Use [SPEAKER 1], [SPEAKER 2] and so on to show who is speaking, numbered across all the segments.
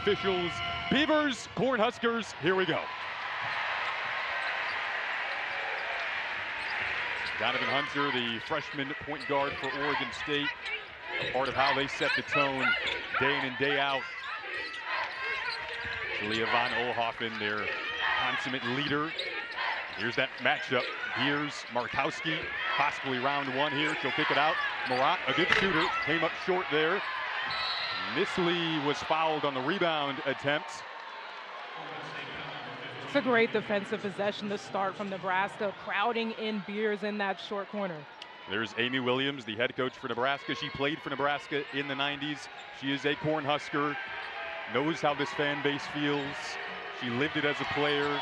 [SPEAKER 1] Officials, Beavers, Cornhuskers, here we go. Donovan Hunter, the freshman point guard for Oregon State, part of how they set the tone day in and day out. Leah Van Olhoffen, their consummate leader. Here's that matchup. Here's Markowski, possibly round one here. She'll kick it out. Marat, a good shooter, came up short there. Nisley was fouled on the rebound attempt.
[SPEAKER 2] It's a great defensive possession to start from Nebraska, crowding in Beers in that short corner.
[SPEAKER 1] There's Amy Williams, the head coach for Nebraska. She played for Nebraska in the 90s. She is a Cornhusker, knows how this fan base feels. She lived it as a player,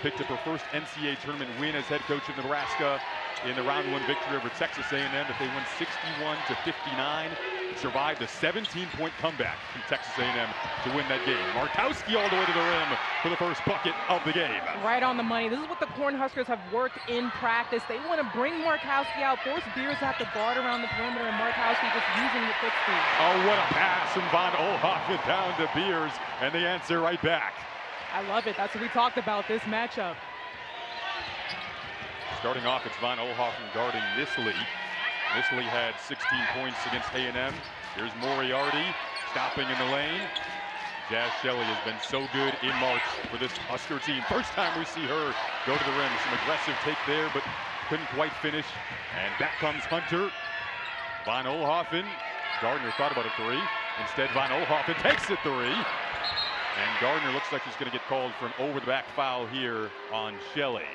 [SPEAKER 1] picked up her first NCAA tournament win as head coach of Nebraska in the round one victory over Texas A&M that they won 61-59. Survived a 17-point comeback from Texas A&M to win that game. Markowski all the way to the rim for the first bucket of the game.
[SPEAKER 2] Right on the money. This is what the Cornhuskers have worked in practice. They want to bring Markowski out, force Beers to have to guard around the perimeter, and Markowski just using the quick speed.
[SPEAKER 1] Oh, what a pass from Van Olhoffen down to Beers, and the answer right back.
[SPEAKER 2] I love it. That's what we talked about, this matchup.
[SPEAKER 1] Starting off, it's Van Olhoffen guarding Nisley. Nisley had 16 points against A&M. Here's Moriarty stopping in the lane. Jazz Shelley has been so good in March for this Husker team. First time we see her go to the rim. Some aggressive take there, but couldn't quite finish. And back comes Hunter. Van Olhoffen. Gardner thought about a three. Instead, Van Olhoffen takes a three. And Gardner looks like she's going to get called for an over-the-back foul here on Shelley.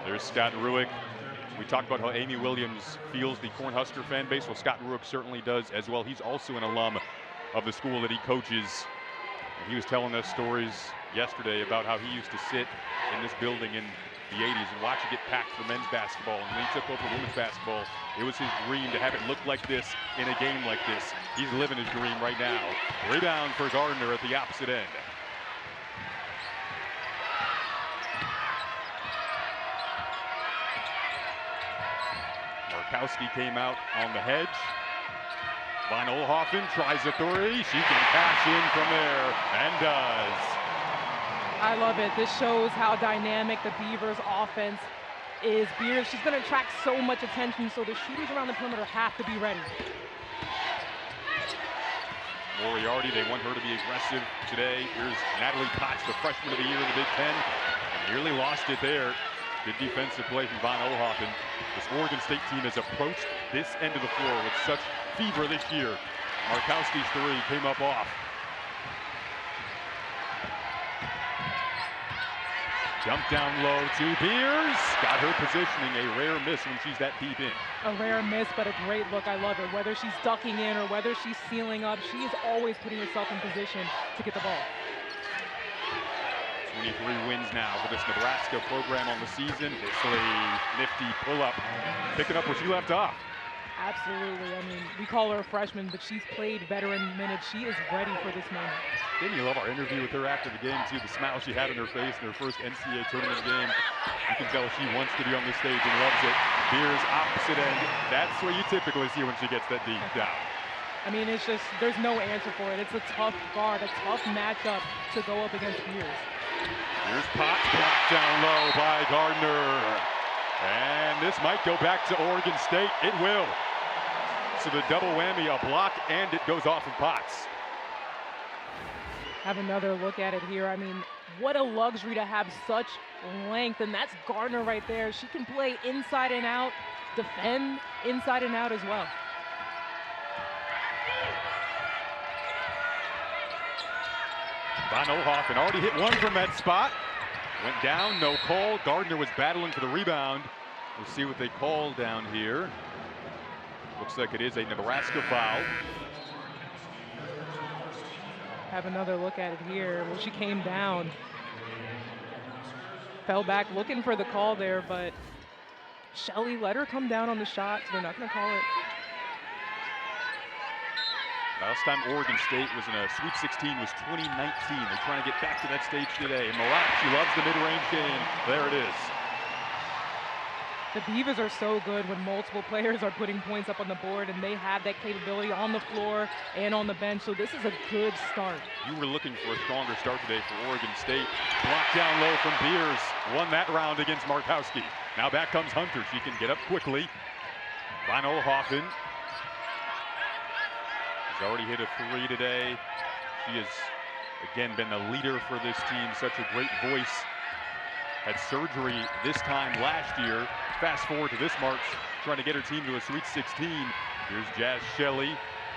[SPEAKER 1] There's Scott Ruick. We talked about how Amy Williams feels the Cornhusker fan base. Well, Scott Ruick certainly does as well. He's also an alum of the school that he coaches. And he was telling us stories yesterday about how he used to sit in this building in the 80s and watch it get packed for men's basketball. And when he took over women's basketball, it was his dream to have it look like this in a game like this. He's living his dream right now. Rebound for Gardner at the opposite end. Markowski came out on the hedge. Van Olhoffen tries a three. She can cash in from there and does.
[SPEAKER 2] I love it. This shows how dynamic the Beavers offense is. Beers, she's going to attract so much attention, so the shooters around the perimeter have to be ready.
[SPEAKER 1] Moriarty, they want her to be aggressive today. Here's Natalie Potts, the freshman of the year in the Big Ten. Nearly lost it there. Good defensive play from Van Olhoffen. This Oregon State team has approached this end of the floor with such fever this year. Markowski's three came up off. Jump down low to Beers. Got her positioning, a rare miss when she's that deep in.
[SPEAKER 2] A rare miss, but a great look. I love it. Whether she's ducking in or whether she's sealing up, she is always putting herself in position to get the ball.
[SPEAKER 1] 23 wins now for this Nebraska program on the season. Nisley, nifty pull-up, picking up where she left off.
[SPEAKER 2] Absolutely. I mean, we call her a freshman, but she's played veteran minutes. She is ready for this moment.
[SPEAKER 1] Didn't you love our interview with her after the game, too? The smile she had on her face in her first NCAA tournament game. You can tell she wants to be on the stage and loves it. Beers opposite end. That's where you typically see when she gets that deep down.
[SPEAKER 2] I mean, it's just, there's no answer for it. It's a tough guard, a tough matchup to go up against Beers.
[SPEAKER 1] Here's Potts, blocked down low by Gardner. And this might go back to Oregon State. It will. So the double whammy, a block, and it goes off of Potts.
[SPEAKER 2] Have another look at it here. I mean, what a luxury to have such length, and that's Gardner right there. She can play inside and out, defend inside and out as well.
[SPEAKER 1] Van Olhoffen already hit one from that spot. Went down, no call. Gardner was battling for the rebound. We'll see what they call down here. Looks like it is a Nebraska foul.
[SPEAKER 2] Have another look at it here. Well, she came down. Fell back looking for the call there, but Shelley let her come down on the shot, so they're not going to call it.
[SPEAKER 1] Last time Oregon State was in a Sweet 16 was 2019. They're trying to get back to that stage today. And Marat, she loves the mid-range game. There it is.
[SPEAKER 2] The Beavers are so good when multiple players are putting points up on the board, and they have that capability on the floor and on the bench, so this is a good start.
[SPEAKER 1] You were looking for a stronger start today for Oregon State. Blocked down low from Beers. Won that round against Markowski. Now back comes Hunter. She can get up quickly. Van Olhoffen has already hit a 3 today. She has, again, been the leader for this team. Such a great voice. Had surgery this time last year. Fast forward to this March, trying to get her team to a Sweet 16. Here's Jazz Shelley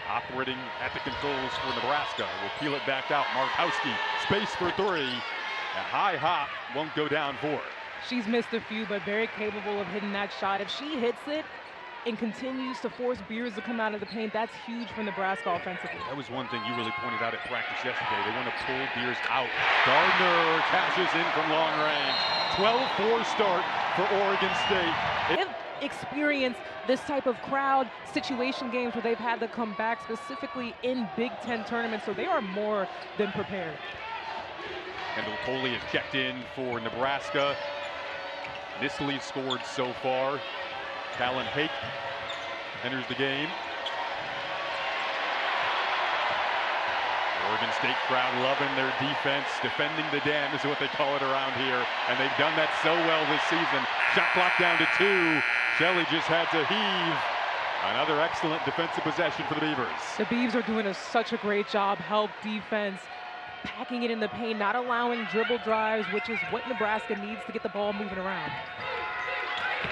[SPEAKER 1] operating at the controls for Nebraska. Will peel it back out. Markowski, space for 3. A high hop won't go down for her.
[SPEAKER 2] She's missed a few, but very capable of hitting that shot. If she hits it and continues to force Beers to come out of the paint, that's huge for Nebraska offensively.
[SPEAKER 1] That was one thing you really pointed out at practice yesterday. They want to pull Beers out. Gardner cashes in from long range. 12-4 start for Oregon State.
[SPEAKER 2] They've experienced this type of crowd situation games where they've had to come back, specifically in Big Ten tournaments, so they are more than prepared.
[SPEAKER 1] Kendall Coley has checked in for Nebraska. Nisley scored so far. Callan Hake enters the game. Oregon State crowd loving their defense. Defending the dam is what they call it around here. And they've done that so well this season. Shot clock down to 2. Shelley just had to heave. Another excellent defensive possession for the Beavers.
[SPEAKER 2] The Beavs are doing such a great job. Help defense. Packing it in the paint, not allowing dribble drives, which is what Nebraska needs to get the ball moving around.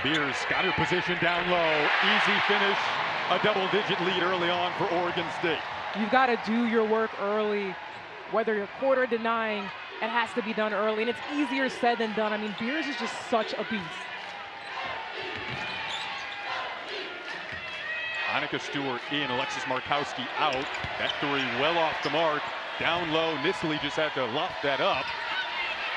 [SPEAKER 1] Beers got her position down low. Easy finish. A double-digit lead early on for Oregon State.
[SPEAKER 2] You've got to do your work early. Whether you're quarter denying, it has to be done early, and it's easier said than done. I mean, Beers is just such a beast.
[SPEAKER 1] Annika Stewart in, Alexis Markowski out. That 3 well off the mark. Down low, Nisley just had to loft that up.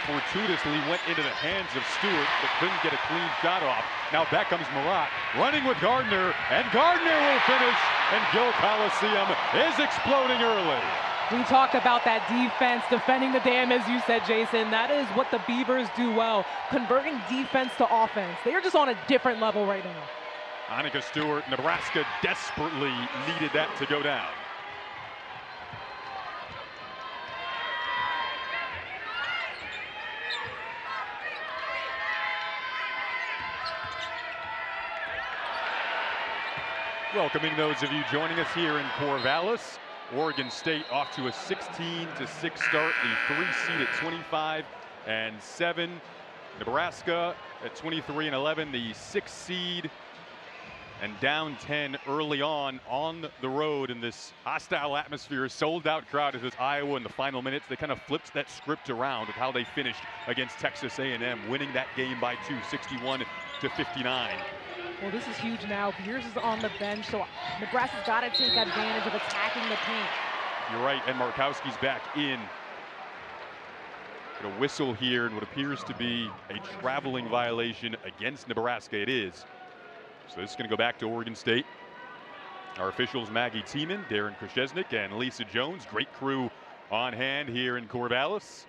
[SPEAKER 1] Fortuitously went into the hands of Stewart, but couldn't get a clean shot off. Now back comes Marat, running with Gardner, and Gardner will finish, and Gill Coliseum is exploding early.
[SPEAKER 2] We talked about that defense, defending the dam, as you said, Jason. That is what the Beavers do well, converting defense to offense. They are just on a different level right now.
[SPEAKER 1] Annika Stewart, Nebraska desperately needed that to go down. Welcoming those of you joining us here in Corvallis. Oregon State off to a 16-6 start, the 3 seed at 25-7. Nebraska at 23-11, the 6 seed, and down 10 early on the road in this hostile atmosphere. Sold-out crowd as Iowa in the final minutes. They kind of flipped that script around with how they finished against Texas A&M, winning that game by 2, 61-59.
[SPEAKER 2] Well, this is huge now. Beers is on the bench, so Nebraska's got to take advantage of attacking the paint.
[SPEAKER 1] You're right, and Markowski's back in. Get a whistle here and what appears to be a traveling violation against Nebraska. It is. So this is going to go back to Oregon State. Our officials, Maggie Tiemann, Darren Krzyzewski, and Lisa Jones. Great crew on hand here in Corvallis.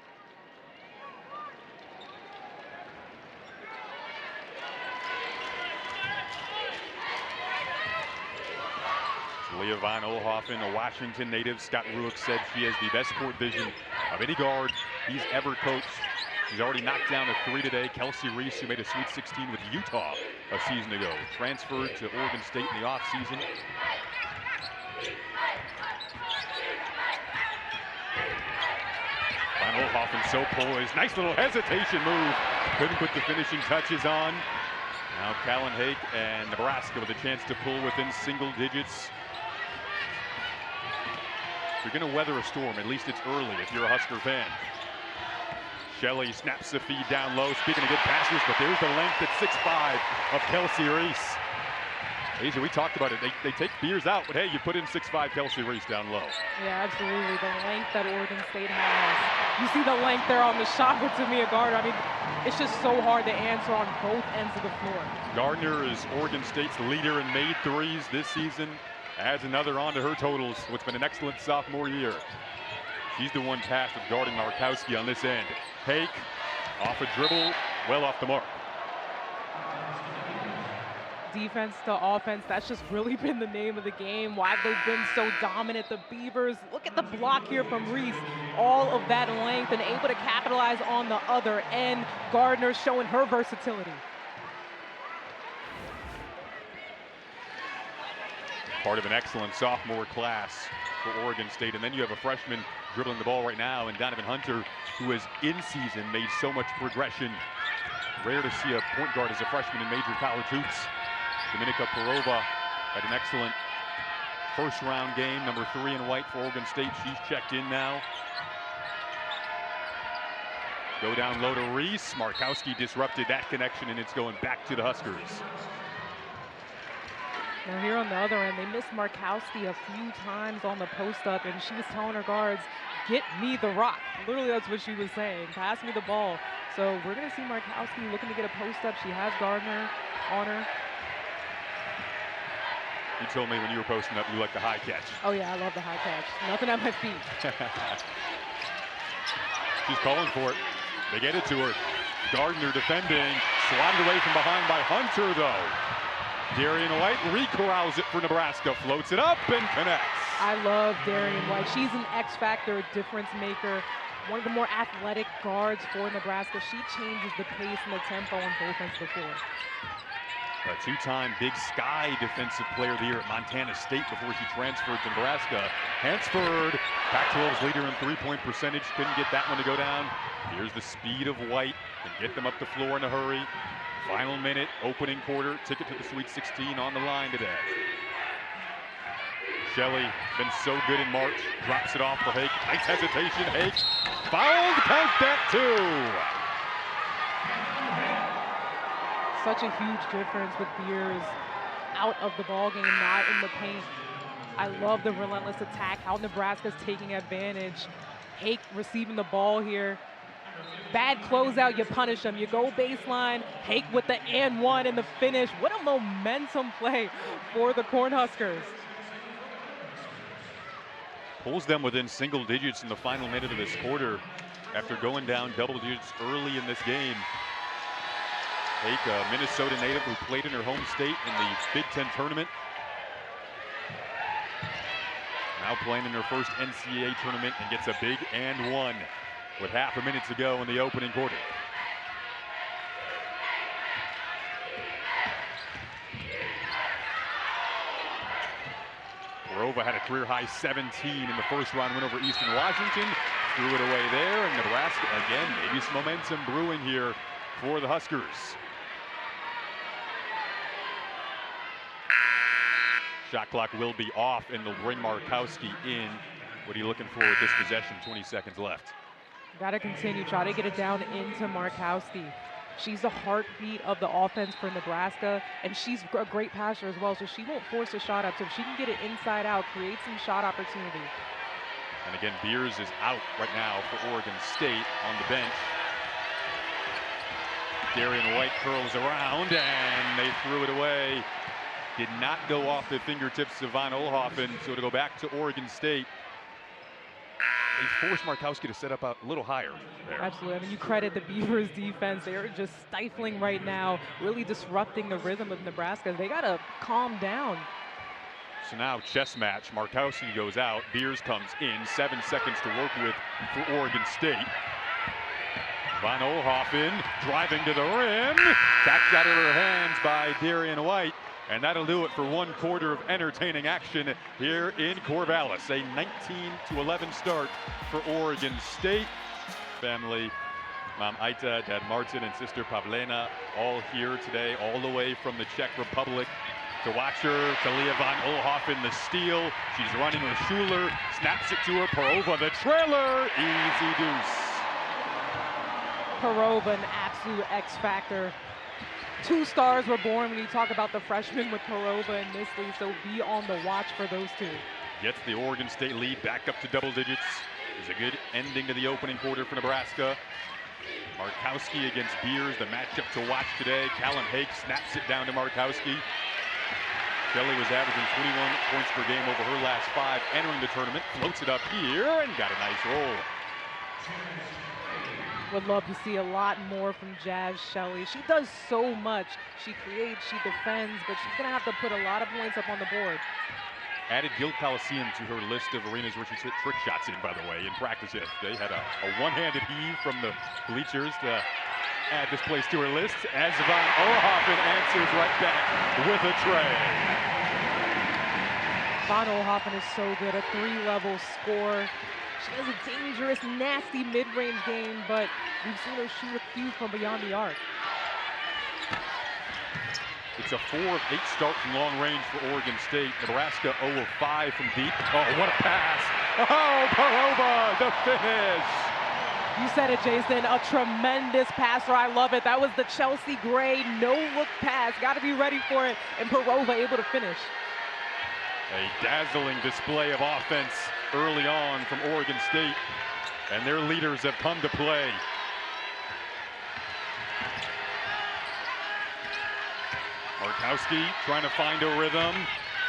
[SPEAKER 1] Leah Van Olhoffen, a Washington native. Scott Ruick said she has the best court vision of any guard he's ever coached. She's already knocked down a 3 today. Kelsey Reese, who made a Sweet 16 with Utah a season ago, transferred to Oregon State in the offseason. Van Olhoffen so poised. Nice little hesitation move. Couldn't put the finishing touches on. Now Callan Hake and Nebraska with a chance to pull within single digits. If you're going to weather a storm, at least it's early if you're a Husker fan. Shelley snaps the feed down low. Speaking of good passes, but there's the length at 6'5" of Kelsey Reese. Asia, we talked about it. They take Beers out, but hey, you put in 6'5" Kelsey Reese down low.
[SPEAKER 2] Yeah, absolutely. The length that Oregon State has. You see the length there on the shot with Tamia Gardner. I mean, it's just so hard to answer on both ends of the floor. Gardner
[SPEAKER 1] is Oregon State's leader in made threes this season. Adds another onto her totals. What's been an excellent sophomore year. She's the one tasked with guarding Markowski on this end. Hake off a dribble, well off the mark.
[SPEAKER 2] defense to offense. That's just really been the name of the game, why they've been so dominant. The Beavers, look at the block here from Reese. All of that length and able to capitalize on the other end. Gardner showing her versatility.
[SPEAKER 1] Part of an excellent sophomore class for Oregon State. And then you have a freshman dribbling the ball right now, and Donovan Hunter, who has in season made so much progression. Rare to see a point guard as a freshman in major college hoops. Dominika Parova had an excellent first round game, number 3 in white for Oregon State. She's checked in now. Go down low to Reese. Markowski disrupted that connection, and it's going back to the Huskers.
[SPEAKER 2] Now here on the other end, they missed Markowski a few times on the post up, and she was telling her guards, get me the rock. Literally, that's what she was saying. Pass me the ball. So we're going to see Markowski looking to get a post up. She has Gardner on her.
[SPEAKER 1] You told me when you were posting up you like the high catch.
[SPEAKER 2] Oh yeah, I love the high catch. Nothing at my feet.
[SPEAKER 1] She's calling for it. They get it to her. Gardner defending. Swatted away from behind by Hunter, though. Darian White recorrals it for Nebraska. Floats it up and connects.
[SPEAKER 2] I love Darian White. She's an X factor, difference maker. One of the more athletic guards for Nebraska. She changes the pace and the tempo on both ends of the floor.
[SPEAKER 1] A 2-time Big Sky Defensive Player of the Year at Montana State before she transferred to Nebraska. Hansford, Pac-12's leader in three-point percentage, couldn't get that one to go down. Here's the speed of White, can get them up the floor in a hurry. Final minute, opening quarter, ticket to the Sweet 16 on the line today. Shelley, been so good in March, drops it off for Hake. Nice hesitation, Hake. Fouled, count that too.
[SPEAKER 2] Such a huge difference with Beers out of the ball game, not in the paint. I love the relentless attack, how Nebraska's taking advantage. Hake receiving the ball here. Bad closeout, you punish them. You go baseline, Hake with the and one and the finish. What a momentum play for the Cornhuskers.
[SPEAKER 1] Pulls them within single digits in the final minute of this quarter after going down double digits early in this game. Hake, a Minnesota native who played in her home state in the Big Ten tournament. Now playing in her first NCAA tournament and gets a big and one with half a minute to go in the opening quarter. Parova had a career-high 17 in the first-round win over Eastern Washington. Threw it away there, and Nebraska, again, maybe some momentum brewing here for the Huskers. Shot clock will be off, and they'll bring Markowski in. What are you looking for with this possession? 20 seconds left.
[SPEAKER 2] Got to continue, try to get it down into Markowski. She's the heartbeat of the offense for Nebraska, and she's a great passer as well, so she won't force a shot up. So if she can get it inside out, create some shot opportunity.
[SPEAKER 1] And again, Beers is out right now for Oregon State on the bench. Darian White curls around, and they threw it away. Did not go off the fingertips of Von Oelhoffen, so to go back to Oregon State. They forced Markowski to set up a little higher there.
[SPEAKER 2] Absolutely. I mean, you credit the Beavers defense. They are just stifling right now, really disrupting the rhythm of Nebraska. They got to calm down.
[SPEAKER 1] So now chess match. Markowski goes out. Beers comes in. 7 seconds to work with for Oregon State. Von Oelhoffen driving to the rim. Tapped out of her hands by Darian White. And that'll do it for one quarter of entertaining action here in Corvallis. A 19-11 start for Oregon State. Family, Mom Aita, Dad Martin, and Sister Pavlena all here today, all the way from the Czech Republic to watch her. Talia Von Oelhoffen, the steal. She's running with Schuler, snaps it to her. Parova, the trailer, easy deuce.
[SPEAKER 2] Parova, an absolute X factor. 2 stars were born when you talk about the freshmen with Parova and Nisley, so be on the watch for those two.
[SPEAKER 1] Gets the Oregon State lead back up to double digits. Is a good ending to the opening quarter for Nebraska. Markowski against Beers, the matchup to watch today. Callum Hake snaps it down to Markowski. Shelley was averaging 21 points per game over her last 5 entering the tournament. Floats it up here and got a nice roll.
[SPEAKER 2] Would love to see a lot more from Jazz Shelley. She does so much. She creates, she defends, but she's going to have to put a lot of points up on the board.
[SPEAKER 1] Added Guild Coliseum to her list of arenas where she's hit trick shots in, by the way, in practice yesterday. Had a one-handed heave from the bleachers to add this place to her list, as Van Oelhoffen answers right back with a tray.
[SPEAKER 2] Van Oelhoffen is so good, a 3-level score. She has a dangerous, nasty mid-range game, but we've seen her shoot a few from beyond the arc.
[SPEAKER 1] It's a 4 of 8 start from long range for Oregon State. Nebraska 0 of 5 from deep. Oh, what a pass. Oh, Parova, the finish.
[SPEAKER 2] You said it, Jason, a tremendous passer. I love it. That was the Chelsea Gray no-look pass. Got to be ready for it, and Parova able to finish.
[SPEAKER 1] A dazzling display of offense early on from Oregon State, and their leaders have come to play. Markowski trying to find a rhythm.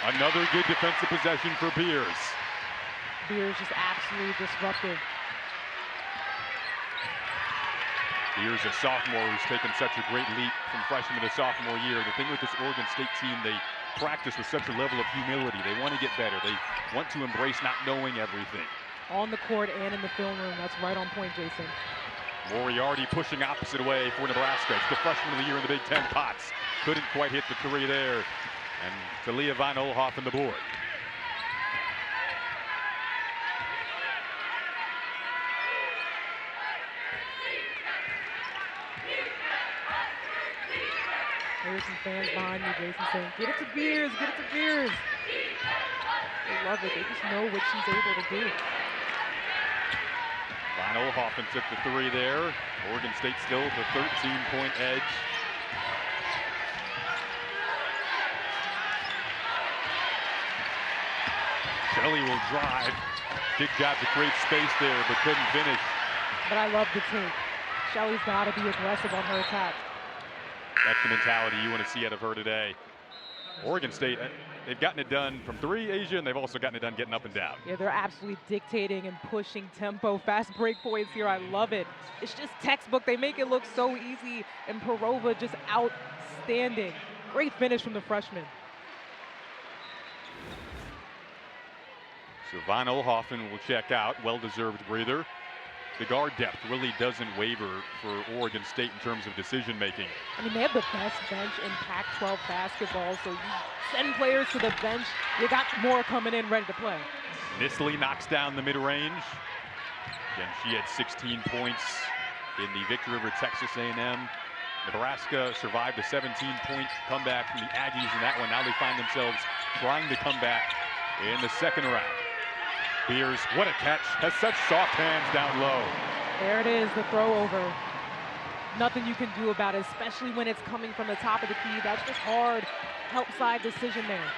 [SPEAKER 1] Another good defensive possession for Beers.
[SPEAKER 2] Beers just absolutely disruptive.
[SPEAKER 1] Beers, a sophomore who's taken such a great leap from freshman to sophomore year. The thing with this Oregon State team, they practice with such a level of humility. They want to get better. They want to embrace not knowing everything.
[SPEAKER 2] On the court and in the film room. That's right on point, Jason.
[SPEAKER 1] Moriarty pushing opposite way for Nebraska. It's the freshman of the year in the Big Ten. Potts couldn't quite hit the three there. And Talia Van Oelhoffen the board.
[SPEAKER 2] There's some fans behind me, Jason, saying, get it to Beers, get it to Beers. They love it. They just know what she's able to do.
[SPEAKER 1] Van Oelhoffen took the three there. Oregon State still with a 13-point edge. Shelley will drive. Big job to create space there, but couldn't finish.
[SPEAKER 2] But I love the take. Shelley's got to be aggressive on her attack.
[SPEAKER 1] That's the mentality you want to see out of her today. Oregon State, they've gotten it done from three, Asia, and they've also gotten it done getting up and down.
[SPEAKER 2] Yeah, they're absolutely dictating and pushing tempo. Fast break points here. I love it. It's just textbook. They make it look so easy, and Parova just outstanding. Great finish from the freshman.
[SPEAKER 1] So Van Oelhoffen will check out. Well-deserved breather. The guard depth really doesn't waver for Oregon State in terms of decision making.
[SPEAKER 2] I mean, they have the best bench in Pac-12 basketball, so you send players to the bench, you got more coming in ready to play.
[SPEAKER 1] Nisley knocks down the mid-range. Again, she had 16 points in the victory over Texas A&M. Nebraska survived a 17-point comeback from the Aggies in that one. Now they find themselves trying to come back in the second round. Beers, what a catch, has such soft hands down low.
[SPEAKER 2] There it is, the throw over. Nothing you can do about it, especially when it's coming from the top of the key. That's just hard, help side decision there.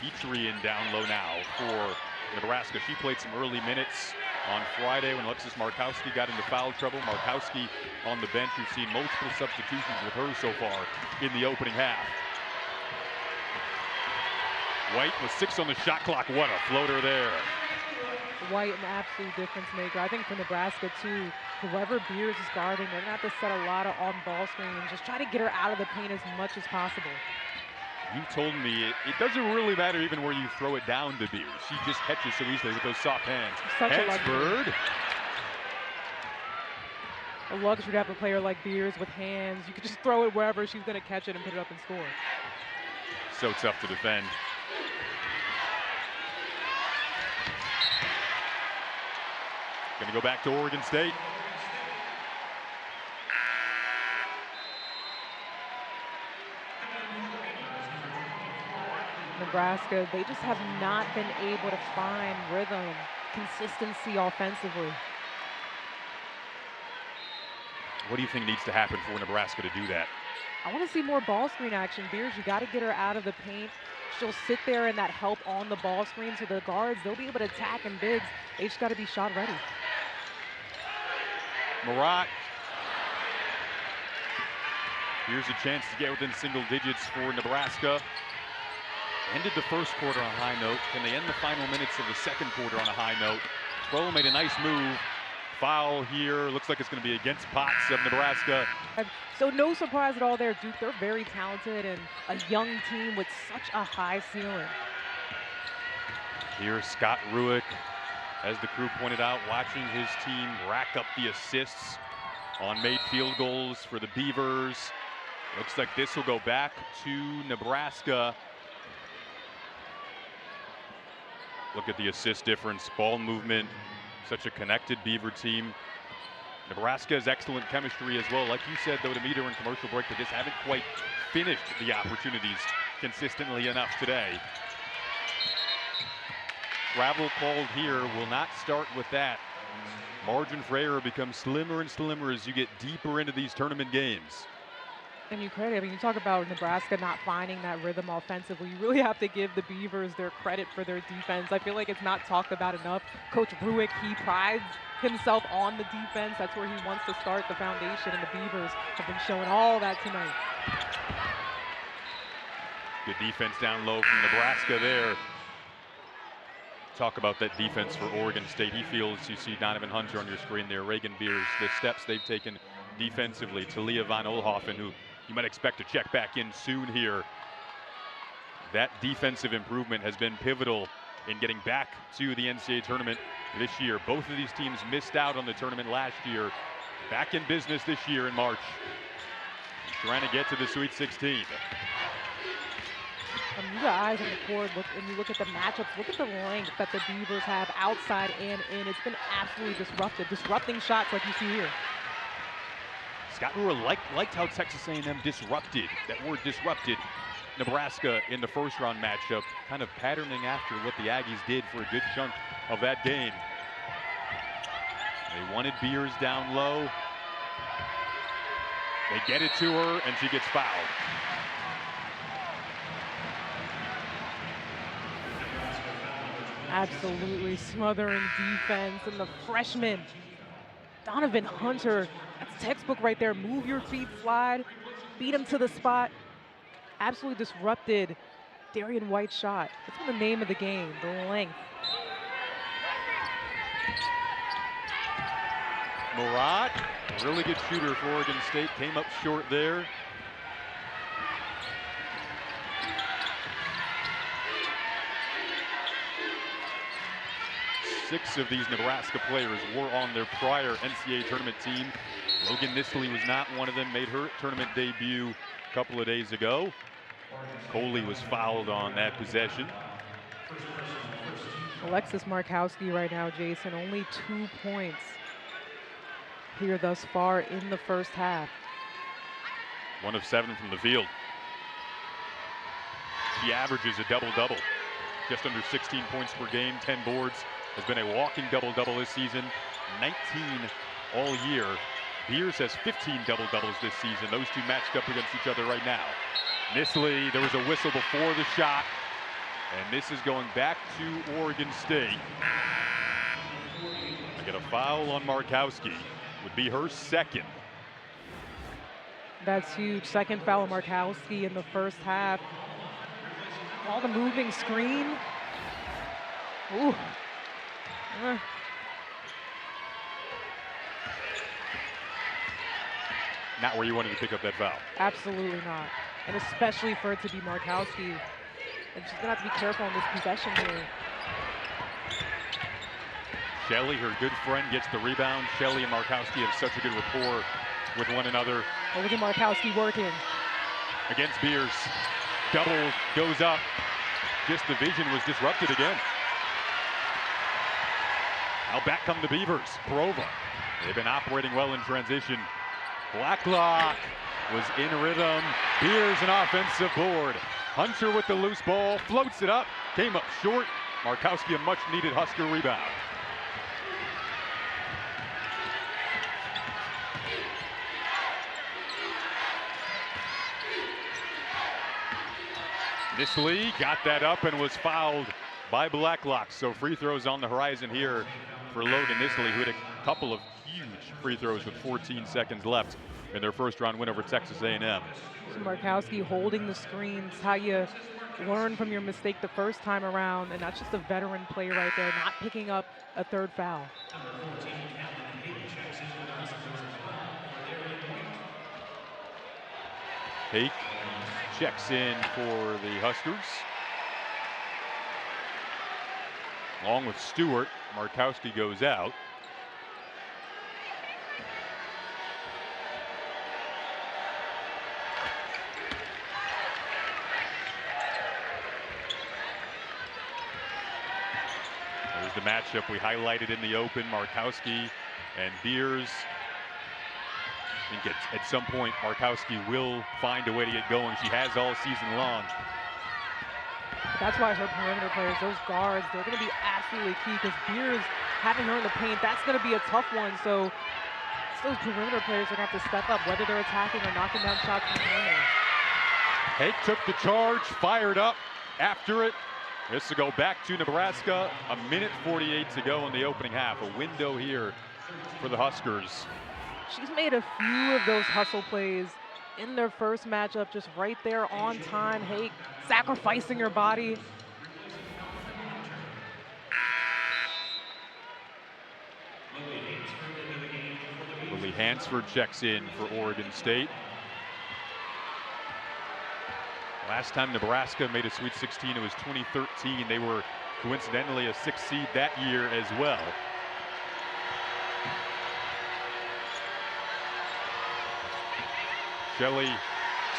[SPEAKER 1] Petrie in down low now for Nebraska. She played some early minutes on Friday when Alexis Markowski got into foul trouble. Markowski on the bench. We've seen multiple substitutions with her so far in the opening half. White with 6 on the shot clock. What a floater there.
[SPEAKER 2] White, an absolute difference maker. I think for Nebraska, too, whoever Beers is guarding, they're going to have to set a lot of on-ball screens. Just try to get her out of the paint as much as possible.
[SPEAKER 1] You told me it doesn't really matter even where you throw it down to Beers. She just catches so easily with those soft hands.
[SPEAKER 2] Such a luxury. A luxury to have a player like Beers with hands. You could just throw it wherever. She's going to catch it and put it up and score.
[SPEAKER 1] So tough to defend. Going to go back to Oregon State.
[SPEAKER 2] Nebraska, they just have not been able to find rhythm, consistency offensively.
[SPEAKER 1] What do you think needs to happen for Nebraska to do that?
[SPEAKER 2] I want to see more ball screen action. Beers, you got to get her out of the paint. She'll sit there in that help on the ball screen, so the guards, they'll be able to attack and bigs. They just got to be shot ready.
[SPEAKER 1] Marat. Here's a chance to get within single digits for Nebraska. Ended the first quarter on a high note. Can they end the final minutes of the second quarter on a high note? Sproul made a nice move. Foul here. Looks like it's going to be against Potts of Nebraska.
[SPEAKER 2] So no surprise at all there, Duke. They're very talented and a young team with such a high ceiling.
[SPEAKER 1] Here, Scott Ruick, as the crew pointed out, watching his team rack up the assists on made field goals for the Beavers. Looks like this will go back to Nebraska. Look at the assist difference, ball movement, such a connected Beaver team. Nebraska has excellent chemistry as well. Like you said, though, to meet her in commercial break, they just haven't quite finished the opportunities consistently enough today. Travel called here, will not start with that. Margin for error becomes slimmer and slimmer as you get deeper into these tournament games.
[SPEAKER 2] And you credit, I mean, you talk about Nebraska not finding that rhythm offensively. You really have to give the Beavers their credit for their defense. I feel like it's not talked about enough. Coach Ruick, he prides himself on the defense. That's where he wants to start the foundation, and the Beavers have been showing all that tonight.
[SPEAKER 1] Good defense down low from Nebraska there. Talk about that defense for Oregon State. He feels, you see Donovan Hunter on your screen there, Reagan Beers, the steps they've taken defensively. Talia Van Olhoffen, who you might expect to check back in soon here. That defensive improvement has been pivotal in getting back to the NCAA tournament this year. Both of these teams missed out on the tournament last year. Back in business this year in March. Trying to get to the Sweet 16.
[SPEAKER 2] You got eyes on the court, and you look at the matchups, look at the length that the Beavers have outside and in. It's been absolutely disrupting shots like you see here.
[SPEAKER 1] Scott Ruick liked how Texas A&M disrupted, that word disrupted, Nebraska in the first round matchup, kind of patterning after what the Aggies did for a good chunk of that game. They wanted Beers down low. They get it to her, and she gets fouled.
[SPEAKER 2] Absolutely smothering defense, and the freshman, Donovan Hunter, that's textbook right there. Move your feet, slide, beat him to the spot. Absolutely disrupted Darian White's shot. That's the name of the game, the length.
[SPEAKER 1] Murat, a really good shooter for Oregon State, came up short there. Six of these Nebraska players were on their prior NCAA tournament team. Logan Nisley was not one of them, made her tournament debut a couple of days ago. Coley was fouled on that possession.
[SPEAKER 2] Alexis Markowski right now, Jason, only 2 points here thus far in the first half.
[SPEAKER 1] 1 of 7 from the field. She averages a double-double, just under 16 points per game, 10 boards. Has been a walking double-double this season, 19 all year. Beers has 15 double-doubles this season. Those two matched up against each other right now. Nisley, there was a whistle before the shot, and this is going back to Oregon State. I get a foul on Markowski, would be her second.
[SPEAKER 2] That's huge. Second foul on Markowski in the first half. All the moving screen. Ooh.
[SPEAKER 1] Not where you wanted to pick up that foul.
[SPEAKER 2] Absolutely not. And especially for it to be Markowski. And she's going to have to be careful on this possession here.
[SPEAKER 1] Shelley, her good friend, gets the rebound. Shelley and Markowski have such a good rapport with one another.
[SPEAKER 2] Oh, look at Markowski working.
[SPEAKER 1] Against Beers. Double goes up. Just the vision was disrupted again. Now back come the Beavers. Prova. They've been operating well in transition. Blacklock was in rhythm. Beers an offensive board. Hunter with the loose ball, floats it up, came up short. Markowski a much needed Husker rebound. Nisley got that up and was fouled by Blacklock. So free throws on the horizon here for Logan Nisley, who had a couple of huge free throws with 14 seconds left in their first round win over Texas A&M.
[SPEAKER 2] So Markowski holding the screens, how you learn from your mistake the first time around, and that's just a veteran play right there, not picking up a third foul.
[SPEAKER 1] Hake checks in for the Huskers. Along with Stewart, Markowski goes out. There's the matchup we highlighted in the open, Markowski and Beers. I think at some point Markowski will find a way to get going. She has all season long.
[SPEAKER 2] That's why her perimeter players, those guards, they're going to be absolutely key, because Beers having her in the paint, that's going to be a tough one. So those perimeter players are going to have to step up, whether they're attacking or knocking down shots from the perimeter.
[SPEAKER 1] Hake took the charge, fired up after it. This will go back to Nebraska. 1:48 to go in the opening half. A window here for the Huskers.
[SPEAKER 2] She's made a few of those hustle plays in their first matchup, just right there on time. Hake sacrificing her body.
[SPEAKER 1] Lily Hansford checks in for Oregon State. Last time Nebraska made a Sweet 16, it was 2013. They were coincidentally a 6th seed that year as well. Shelley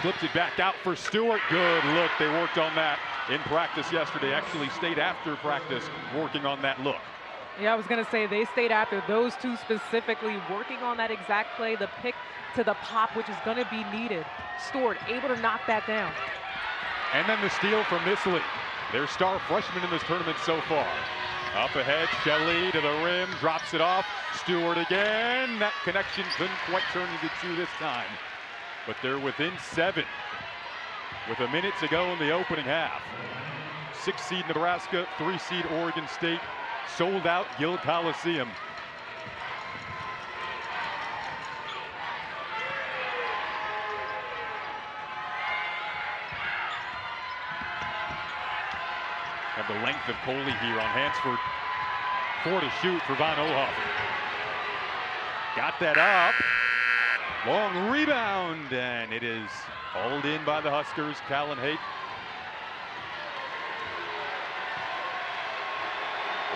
[SPEAKER 1] slipped it back out for Stewart. Good look. They worked on that in practice yesterday. Actually stayed after practice working on that look.
[SPEAKER 2] Yeah, I was going to say they stayed after. Those two specifically working on that exact play, the pick to the pop, which is going to be needed. Stewart able to knock that down.
[SPEAKER 1] And then the steal from Nisley, their star freshman in this tournament so far. Up ahead, Shelley to the rim, drops it off. Stewart again. That connection couldn't quite turn into 2 this time. But they're within 7 with a minute to go in the opening half. 6th seed Nebraska, 3 seed Oregon State, sold out Gill Coliseum. Have the length of Coley here on Hansford. 4 to shoot for Von Ohoffen. Got that up. Long rebound, and it is hauled in by the Huskers. Callan Hake.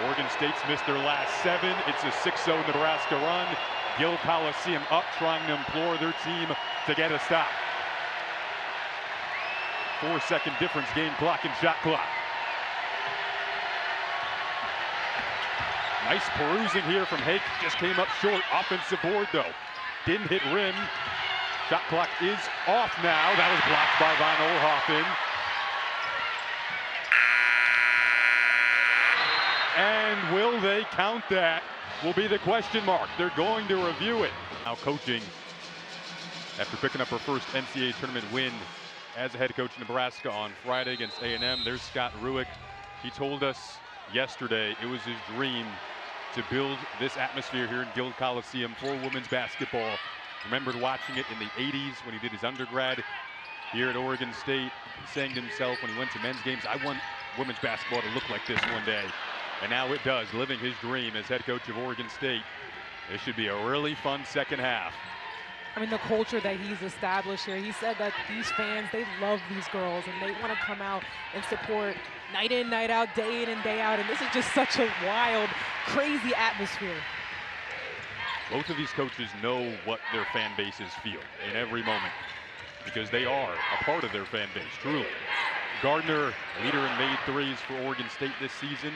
[SPEAKER 1] Oregon State's missed their last 7. It's a 6-0 Nebraska run. Gill Coliseum up, trying to implore their team to get a stop. 4-second difference, game clock and shot clock. Nice perusing here from Hake. Just came up short. Offensive board, though. Didn't hit rim. Shot clock is off now. That was blocked by Von Ohoffen. And will they count that? Will be the question mark. They're going to review it. Now coaching after picking up her first NCAA tournament win as a head coach in Nebraska on Friday against A&M. There's Scott Rueck. He told us yesterday it was his dream to build this atmosphere here in Gill Coliseum for women's basketball. Remembered watching it in the 80s when he did his undergrad here at Oregon State, saying to himself when he went to men's games, I want women's basketball to look like this one day. And now it does, living his dream as head coach of Oregon State. This should be a really fun second half.
[SPEAKER 2] I mean, the culture that he's established here, he said that these fans, they love these girls and they want to come out and support night in, night out, day in and day out. And this is just such a wild, crazy atmosphere.
[SPEAKER 1] Both of these coaches know what their fan bases feel in every moment because they are a part of their fan base, truly. Gardner, leader in made threes for Oregon State this season,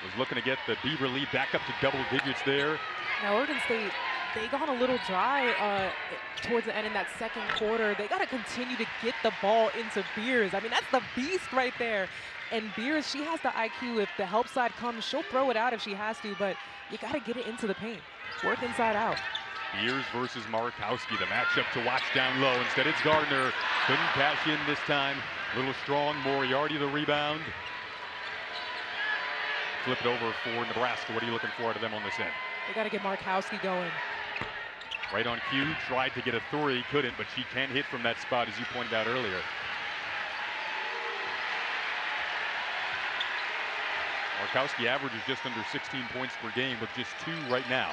[SPEAKER 1] was looking to get the Beaver lead back up to double digits there.
[SPEAKER 2] Now, Oregon State, they got a little dry towards the end in that second quarter. They got to continue to get the ball into Beers. I mean, that's the beast right there. And Beers, she has the IQ. If the help side comes, she'll throw it out if she has to, but you got to get it into the paint. Work inside out.
[SPEAKER 1] Beers versus Markowski, the matchup to watch down low. Instead, it's Gardner. Couldn't cash in this time. A little strong. Moriarty the rebound. Flip it over for Nebraska. What are you looking for out of them on this end?
[SPEAKER 2] They got to get Markowski going.
[SPEAKER 1] Right on cue, tried to get a 3, couldn't, but she can hit from that spot, as you pointed out earlier. Markowski averages just under 16 points per game with just 2 right now.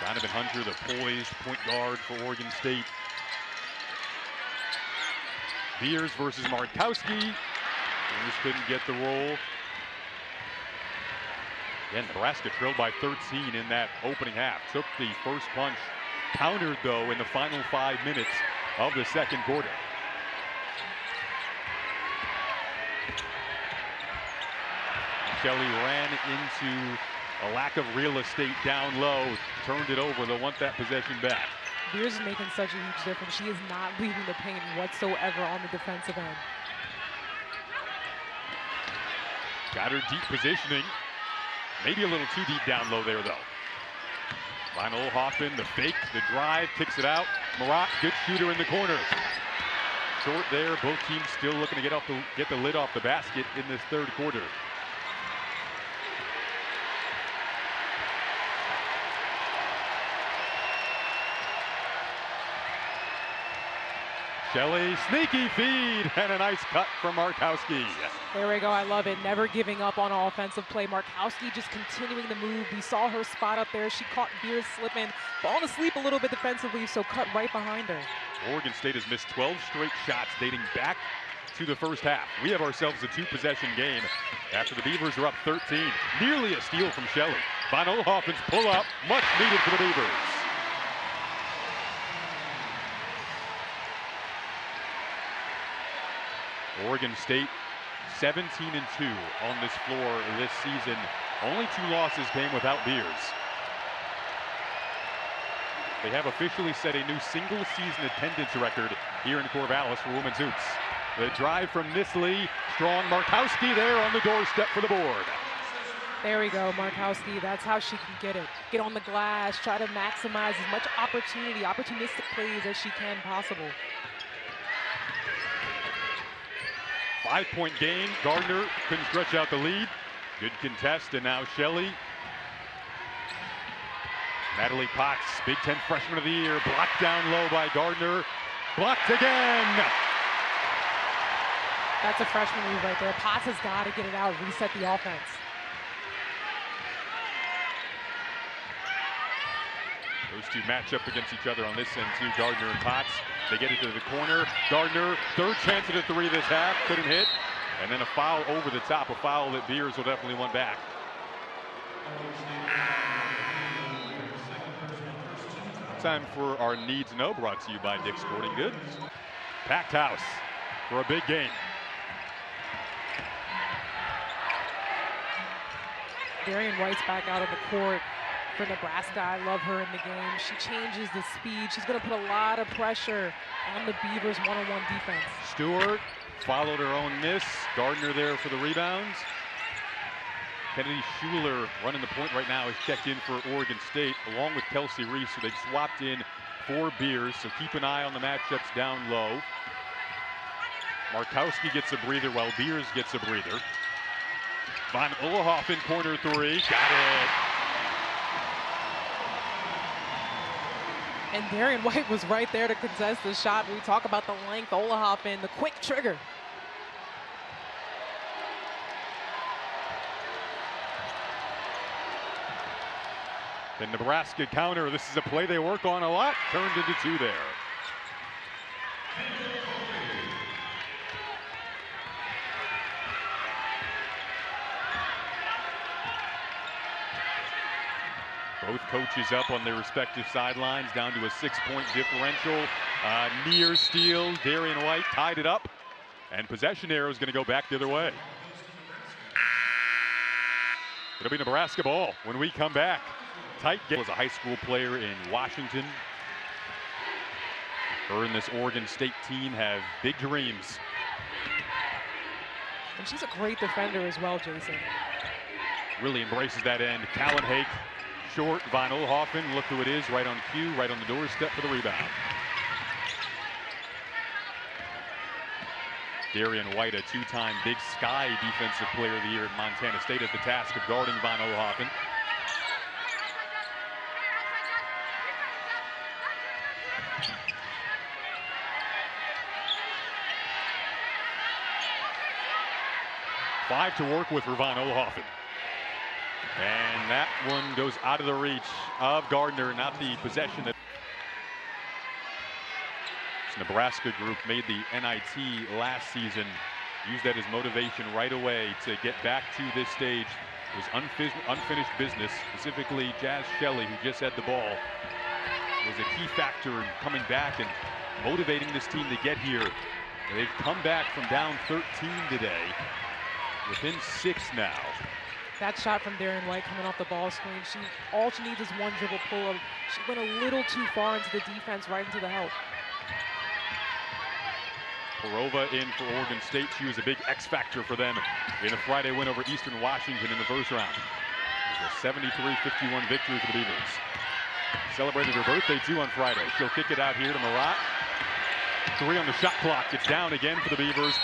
[SPEAKER 1] Donovan Hunter, the poised point guard for Oregon State. Beers versus Markowski. Beers couldn't get the roll. Again, Nebraska trailed by 13 in that opening half. Took the first punch. Countered, though, in the final 5 minutes of the second quarter. Shelley ran into a lack of real estate down low, turned it over. They'll want that possession back.
[SPEAKER 2] Beers is making such a huge difference. She is not leaving the paint whatsoever on the defensive end.
[SPEAKER 1] Got her deep positioning. Maybe a little too deep down low there, though. Von Oelhoffen, the fake, the drive, kicks it out. Marat, good shooter in the corner. Short there. Both teams still looking to get the lid off the basket in this third quarter. Shelley, sneaky feed, and a nice cut from Markowski.
[SPEAKER 2] There we go, I love it. Never giving up on an offensive play. Markowski just continuing the move. We saw her spot up there. She caught Beers slipping, falling asleep a little bit defensively, so cut right behind her.
[SPEAKER 1] Oregon State has missed 12 straight shots dating back to the first half. We have ourselves a 2-possession game after the Beavers are up 13. Nearly a steal from Shelley. Von Oelhoffen's pull up, much needed for the Beavers. Oregon State 17-2 on this floor this season. Only 2 losses came without Beers. They have officially set a new single-season attendance record here in Corvallis for women's hoops. The drive from Nisley, strong Markowski there on the doorstep for the board.
[SPEAKER 2] There we go, Markowski, that's how she can get it. Get on the glass, try to maximize as much opportunistic plays as she can possible.
[SPEAKER 1] 5-point game. Gardner couldn't stretch out the lead. Good contest, and now Shelley. Natalie Potts, Big Ten Freshman of the Year, blocked down low by Gardner. Blocked again.
[SPEAKER 2] That's a freshman move right there. Potts has got to get it out, reset the offense.
[SPEAKER 1] Those two match up against each other on this end too, Gardner and Potts. They get it to the corner. Gardner, third chance at a 3 this half, couldn't hit. And then a foul over the top, a foul that Beers will definitely want back. Time for our Need to Know, brought to you by Dick's Sporting Goods. Packed house for a big game.
[SPEAKER 2] Darian White's back out on the court for Nebraska. I love her in the game. She changes the speed. She's going to put a lot of pressure on the Beavers' one-on-one defense.
[SPEAKER 1] Stewart followed her own miss. Gardner there for the rebounds. Kennedy Schuler running the point right now is checked in for Oregon State along with Kelsey Reese, so they've swapped in for Beers, so keep an eye on the matchups down low. Markowski gets a breather while Beers gets a breather. Von Oelhoffen, corner 3, got it.
[SPEAKER 2] And Darian White was right there to contest the shot. We talk about the length, Oelhoffen, the quick trigger.
[SPEAKER 1] The Nebraska counter, this is a play they work on a lot, turned into 2 there. Both coaches up on their respective sidelines, down to a 6-point differential. Near steal, Darian White tied it up, and possession arrow is going to go back the other way. It'll be Nebraska ball when we come back. Tight game. Was a high school player in Washington. Her and this Oregon State team have big dreams.
[SPEAKER 2] And she's a great defender as well, Jason.
[SPEAKER 1] Really embraces that end. Callan Hake, short. Von Oelhoffen, look who it is, right on cue, right on the doorstep for the rebound. Darian White, a 2-time Big Sky Defensive Player of the Year at Montana State, at the task of guarding Von Oelhoffen. 5 to work with for Von Oelhoffen. And that one goes out of the reach of Gardner, not the possession that this Nebraska group made the NIT last season. Used that as motivation right away to get back to this stage. It was unfinished business, specifically Jazz Shelley, who just had the ball, was a key factor in coming back and motivating this team to get here. They've come back from down 13 today, within 6 now.
[SPEAKER 2] That shot from Darren White coming off the ball screen, all she needs is one dribble pull-up. She went a little too far into the defense, right into the help.
[SPEAKER 1] Perova in for Oregon State. She was a big X factor for them in a Friday win over Eastern Washington in the first round. It was a 73-51 victory for the Beavers. Celebrated her birthday too on Friday. She'll kick it out here to Marat. 3 on the shot clock. It's down again for the Beavers.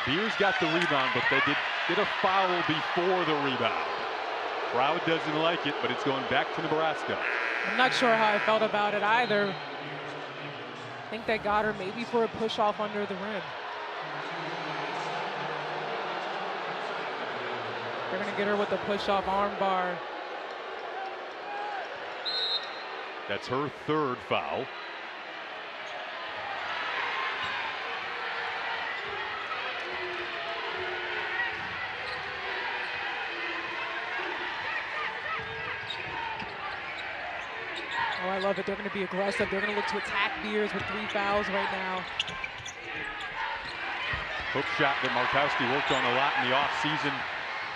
[SPEAKER 1] Beers got the rebound, but they did a foul before the rebound. Crowd doesn't like it, but it's going back to Nebraska.
[SPEAKER 2] I'm not sure how I felt about it either. I think they got her maybe for a push off under the rim. They're going to get her with the push off arm bar.
[SPEAKER 1] That's her 3rd foul.
[SPEAKER 2] Oh, I love it. They're going to be aggressive. They're going to look to attack Beers with 3 fouls right now.
[SPEAKER 1] Hook shot that Markowski worked on a lot in the offseason.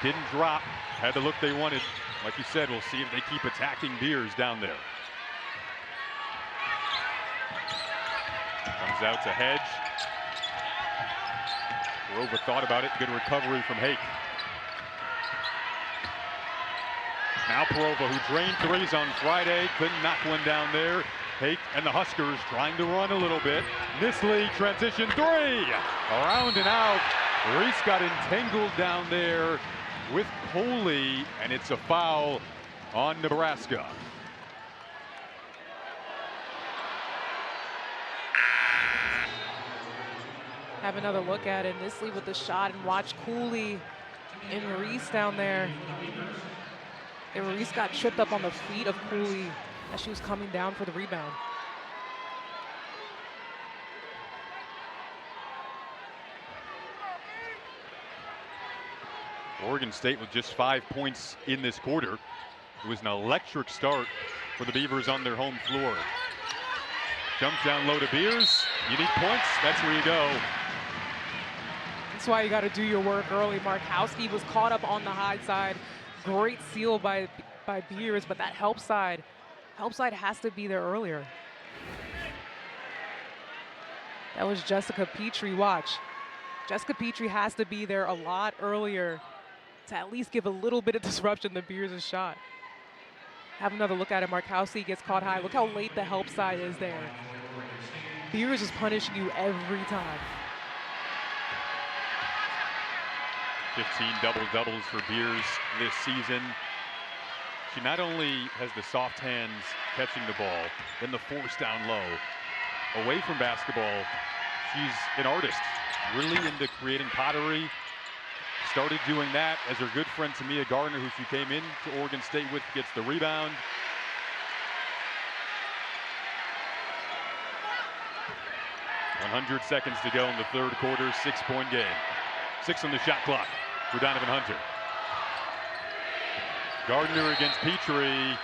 [SPEAKER 1] Didn't drop. Had the look they wanted. Like you said, we'll see if they keep attacking Beers down there. Comes out to Hedge. Perova thought about it. Good recovery from Hake. Now Perova, who drained 3s on Friday, couldn't knock one down there. Hake and the Huskers trying to run a little bit. Nisley, transition 3. Around and out. Reese got entangled down there with Coley, and it's a foul on Nebraska.
[SPEAKER 2] Have another look at it. Nisley with the shot, and watch Cooley and Reese down there. And Reese got tripped up on the feet of Cooley as she was coming down for the rebound.
[SPEAKER 1] Oregon State with just 5 points in this quarter. It was an electric start for the Beavers on their home floor. Jumps down low to Beers. You need points, that's where you go.
[SPEAKER 2] That's why you got to do your work early. Markowski was caught up on the high side. Great seal by Beers, but that help side has to be there earlier. That was Jessica Petrie. Watch. Jessica Petrie has to be there a lot earlier to at least give a little bit of disruption to Beers' shot. Have another look at it. Markowski gets caught high. Look how late the help side is there. Beers is punishing you every time.
[SPEAKER 1] 15 double-doubles for Beers this season. She not only has the soft hands catching the ball, then the force down low. Away from basketball, she's an artist, really into creating pottery. Started doing that as her good friend Tamia Gardner, who she came in to Oregon State with, gets the rebound. .100 seconds to go in the 3rd quarter, 6-point game. 6 on the shot clock for Donovan Hunter. Gardner against Petrie.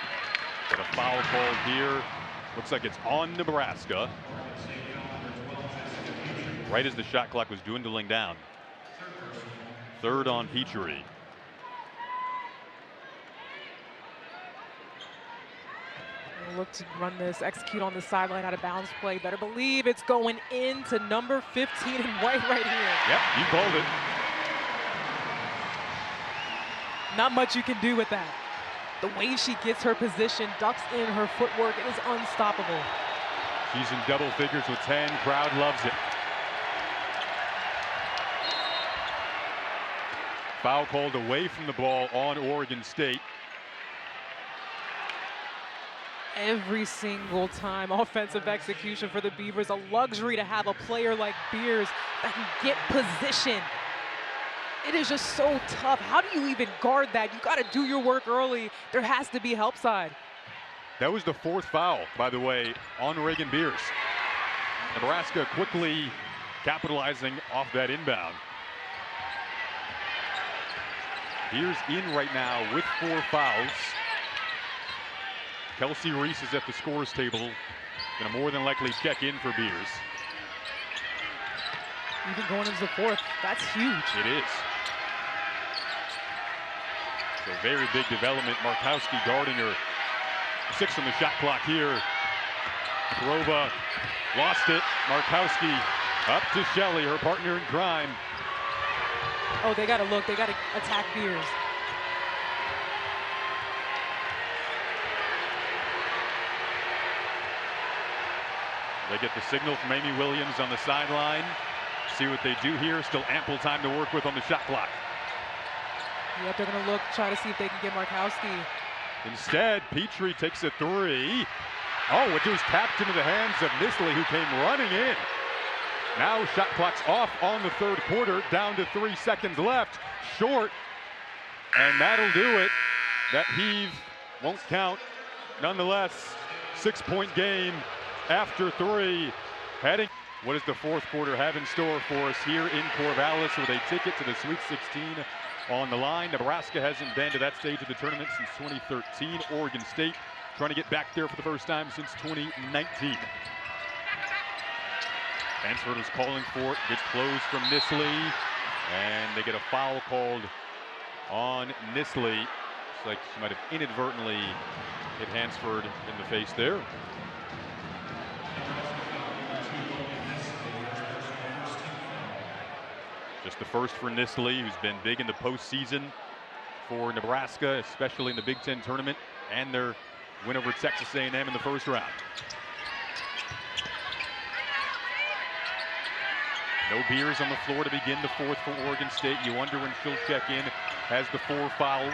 [SPEAKER 1] Got a foul called here. Looks like it's on Nebraska. Right as the shot clock was dwindling down. 3rd on Petrie.
[SPEAKER 2] Look to run this, execute on the sideline, out of bounds play. Better believe it's going into number 15 in white right here.
[SPEAKER 1] Yep, you called it.
[SPEAKER 2] Not much you can do with that. The way she gets her position, ducks in her footwork, it is unstoppable.
[SPEAKER 1] She's in double figures with 10. Crowd loves it. Foul called away from the ball on Oregon State.
[SPEAKER 2] Every single time, offensive execution for the Beavers. A luxury to have a player like Beers that can get position. It is just so tough. How do you even guard that? You got to do your work early. There has to be help side.
[SPEAKER 1] That was the 4th foul, by the way, on Reagan Beers. Nebraska quickly capitalizing off that inbound. Beers in right now with 4 fouls. Kelsey Reese is at the scores table. Going to more than likely check in for Beers.
[SPEAKER 2] Even going into the 4th, that's huge.
[SPEAKER 1] It is. So very big development. Markowski guarding her. 6 on the shot clock here. Kurova lost it. Markowski up to Shelley, her partner in crime.
[SPEAKER 2] Oh, they got to look. They got to attack Beers.
[SPEAKER 1] They get the signal from Amy Williams on the sideline. See what they do here. Still ample time to work with on the shot clock.
[SPEAKER 2] Yep, they're going to look, try to see if they can get Markowski.
[SPEAKER 1] Instead, Petrie takes a 3. Oh, it was tapped into the hands of Nisley, who came running in. Now shot clock's off on the 3rd quarter, down to 3 seconds left. Short, and that'll do it. That heave won't count. Nonetheless, 6-point game after 3. Heading. What does the 4th quarter have in store for us here in Corvallis with a ticket to the Sweet 16 on the line? Nebraska hasn't been to that stage of the tournament since 2013. Oregon State trying to get back there for the first time since 2019. Hansford was calling for it. Good close from Nisley. And they get a foul called on Nisley. Looks like she might have inadvertently hit Hansford in the face there. Just the first for Nisley, who's been big in the postseason for Nebraska, especially in the Big Ten tournament, and their win over Texas A&M in the first round. No Beers on the floor to begin the 4th for Oregon State. You wonder when she'll check in. Has the 4 fouls.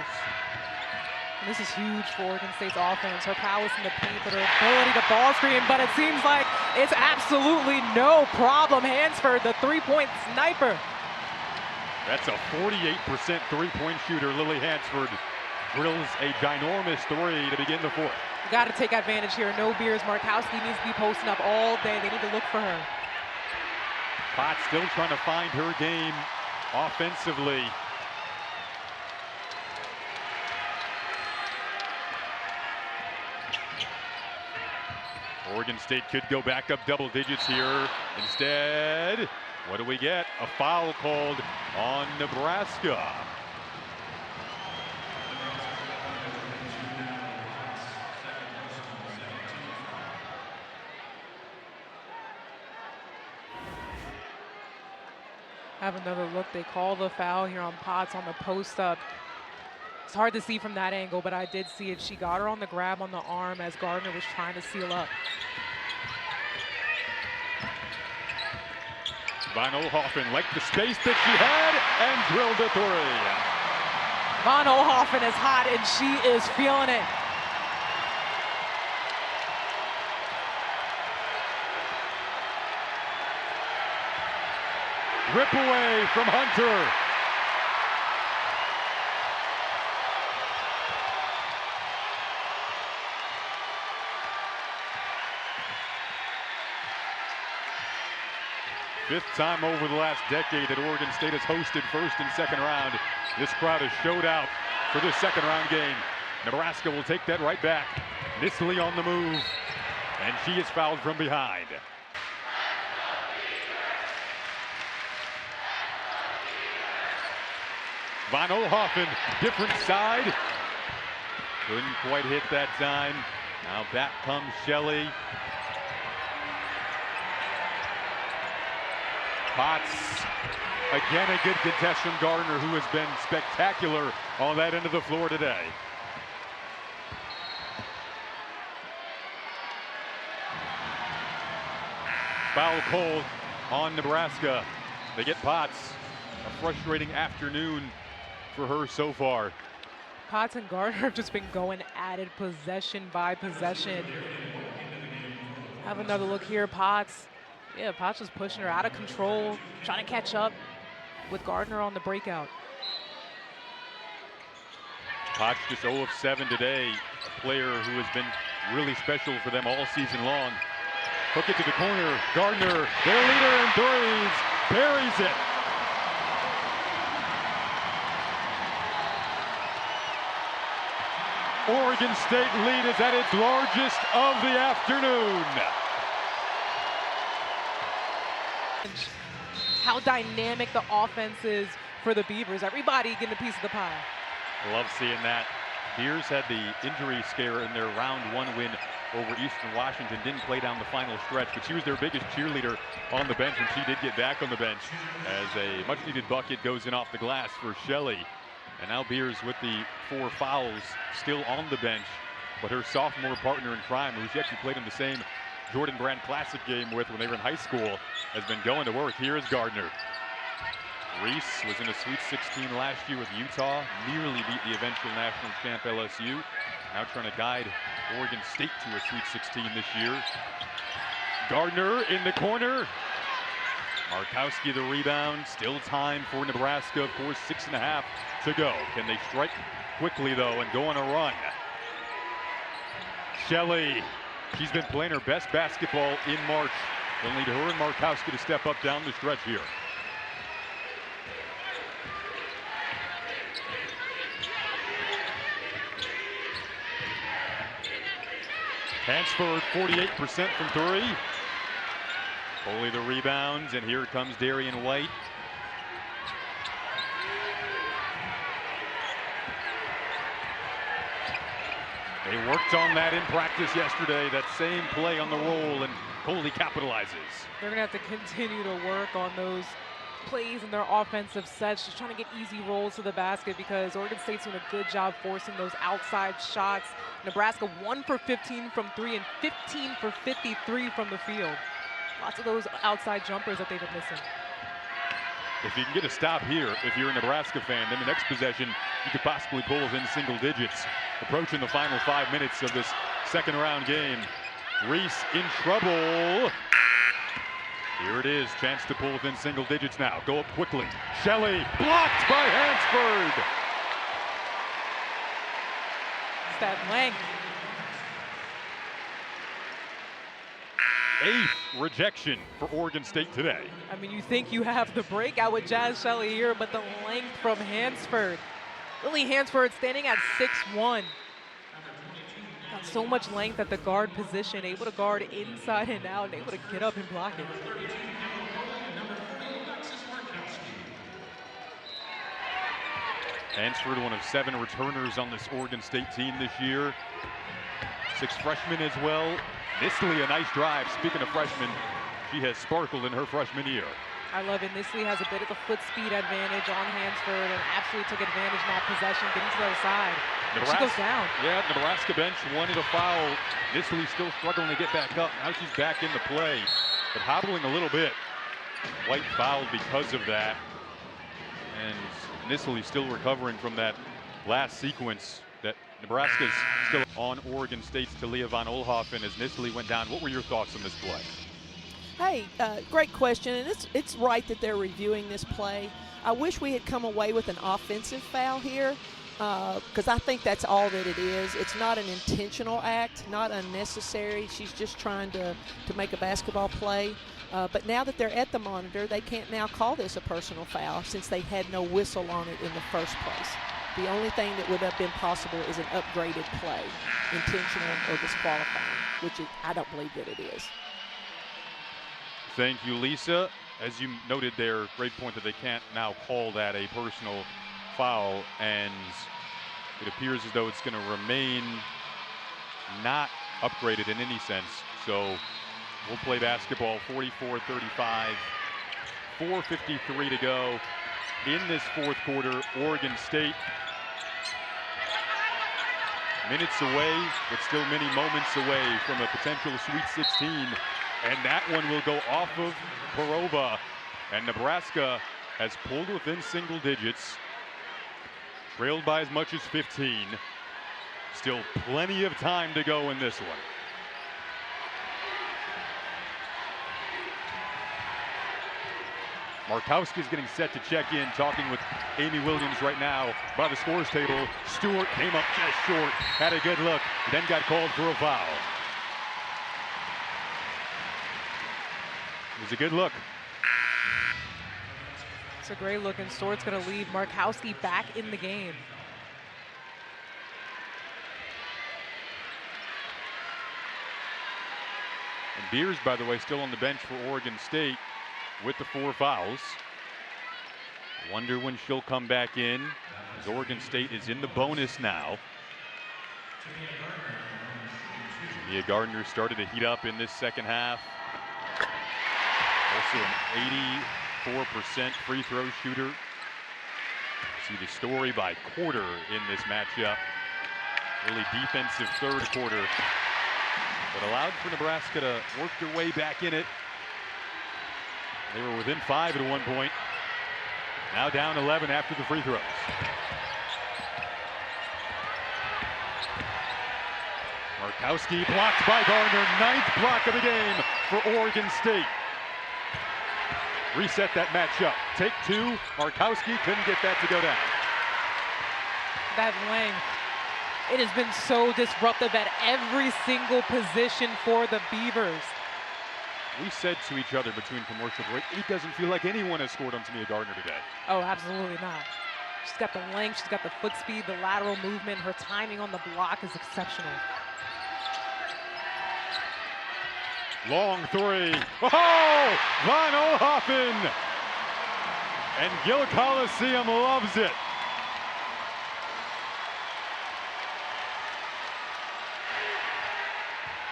[SPEAKER 2] And this is huge for Oregon State's offense. Her prowess in the paint, but her ability to ball screen. But it seems like it's absolutely no problem. Hansford, the 3-point sniper.
[SPEAKER 1] That's a 48% 3-point shooter. Lily Hansford drills a ginormous 3 to begin the 4th.
[SPEAKER 2] You got to take advantage here. No Beers. Markowski needs to be posting up all day. They need to look for her.
[SPEAKER 1] Potts still trying to find her game offensively. Oregon State could go back up double digits here. Instead, what do we get? A foul called on Nebraska.
[SPEAKER 2] Have another look. They call the foul here on Potts on the post up. It's hard to see from that angle, but I did see it. She got her on the grab on the arm as Gardner was trying to seal up.
[SPEAKER 1] Von Oelhoffen liked the space that she had and drilled a 3.
[SPEAKER 2] Von Oelhoffen is hot and she is feeling it.
[SPEAKER 1] Rip away from Hunter. Fifth time over the last decade that Oregon State has hosted first and second round. This crowd has showed out for this second round game. Nebraska will take that right back. Nisley on the move, and she is fouled from behind. Von Oelhoffen, different side. Couldn't quite hit that time. Now back comes Shelley. Potts, again a good contest from Gardner, who has been spectacular on that end of the floor today. Foul called on Nebraska. They get Potts. A frustrating afternoon for her so far.
[SPEAKER 2] Potts and Gardner have just been going at it possession by possession. Have another look here, Potts. Yeah, Potts was pushing her out of control, trying to catch up with Gardner on the breakout.
[SPEAKER 1] Potts just 0 of 7 today. A player who has been really special for them all season long. Hook it to the corner. Gardner, their leader in threes, buries it. Oregon State lead is at its largest of the afternoon.
[SPEAKER 2] How dynamic the offense is for the Beavers. Everybody getting a piece of the pie.
[SPEAKER 1] Love seeing that. Bears had the injury scare in their round 1 win over Eastern Washington. Didn't play down the final stretch, but she was their biggest cheerleader on the bench, and she did get back on the bench as a much-needed bucket goes in off the glass for Shelley. And now Beers with the 4 fouls, still on the bench, but her sophomore partner in crime, who she actually played in the same Jordan Brand Classic game with when they were in high school, has been going to work. Here is Gardner. Reese was in a Sweet 16 last year with Utah, nearly beat the eventual national champ LSU. Now trying to guide Oregon State to a Sweet 16 this year. Gardner in the corner. Markowski the rebound. Still time for Nebraska. Of course, 6.5 to go. Can they strike quickly, though, and go on a run? Shelley. She's been playing her best basketball in March. They'll need her and Markowski to step up down the stretch here. Hansford 48% from 3. Foley the rebounds, and here comes Darian White. They worked on that in practice yesterday, that same play on the roll, and Coley capitalizes.
[SPEAKER 2] They're going to have to continue to work on those plays in their offensive sets, just trying to get easy rolls to the basket, because Oregon State's doing a good job forcing those outside shots. Nebraska 1 for 15 from 3 and 15 for 53 from the field. Lots of those outside jumpers that they've been missing.
[SPEAKER 1] If you can get a stop here, if you're a Nebraska fan, then the next possession you could possibly pull within single digits. Approaching the final 5 minutes of this second round game. Reese in trouble. Here it is, chance to pull within single digits now. Go up quickly. Shelley blocked by Hansford.
[SPEAKER 2] It's that length.
[SPEAKER 1] 8th rejection for Oregon State today.
[SPEAKER 2] I mean, you think you have the breakout with Jazz Shelley here, but the length from Hansford. Lily Hansford standing at 6'1". Got so much length at the guard position, able to guard inside and out, and able to get up and block it.
[SPEAKER 1] Hansford, one of 7 returners on this Oregon State team this year. 6 freshmen as well. Nisley, a nice drive. Speaking of freshmen, she has sparkled in her freshman year.
[SPEAKER 2] I love it. Nisley has a bit of a foot speed advantage on Hansford and absolutely took advantage in that possession, getting to the other side. She goes down.
[SPEAKER 1] Yeah, Nebraska bench wanted a foul. Nisley still struggling to get back up. Now she's back into play, but hobbling a little bit. White fouled because of that. And Nisley still recovering from that last sequence. That Nebraska's still on Oregon State's Talia von Oelhoffen as Nisley went down. What were your thoughts on this play?
[SPEAKER 3] Hey, great question, and it's right that they're reviewing this play. I wish we had come away with an offensive foul here, because I think that's all that it is. It's not an intentional act, not unnecessary. She's just trying to make a basketball play. But now that they're at the monitor, they can't now call this a personal foul since they had no whistle on it in the first place. The only thing that would have been possible is an upgraded play, intentional or disqualifying, which I don't believe that it is.
[SPEAKER 1] Thank you, Lisa. As you noted there, great point that they can't now call that a personal foul, and it appears as though it's going to remain not upgraded in any sense. So we'll play basketball 44-35, 4:53 to go in this fourth quarter. Oregon State minutes away, but still many moments away from a potential Sweet 16. And that one will go off of Parova. And Nebraska has pulled within single digits, trailed by as much as 15. Still plenty of time to go in this one. Markowski's getting set to check in, talking with Amy Williams right now by the scores table. Stewart came up just short, had a good look, then got called for a foul. It was a good look.
[SPEAKER 2] It's a great look, and Stewart's going to lead Markowski back in the game.
[SPEAKER 1] And Beers, by the way, still on the bench for Oregon State with the 4 fouls. Wonder when she'll come back in, as Oregon State is in the bonus now. Mia Gardner started to heat up in this second half. Also an 84% free throw shooter. See the story by quarter in this matchup. Really defensive third quarter, but allowed for Nebraska to work their way back in it. They were within 5 at one point. Now down 11 after the free throws. Markowski blocked by Gardner. 9th block of the game for Oregon State. Reset that matchup. Take 2. Markowski couldn't get that to go down.
[SPEAKER 2] That length. It has been so disruptive at every single position for the Beavers.
[SPEAKER 1] We said to each other between commercial break, it doesn't feel like anyone has scored on Mia Gardner today.
[SPEAKER 2] Oh, absolutely not. She's got the length, she's got the foot speed, the lateral movement. Her timing on the block is exceptional.
[SPEAKER 1] Long 3. Oh! Von Oelhoffen! And Gil Coliseum loves it.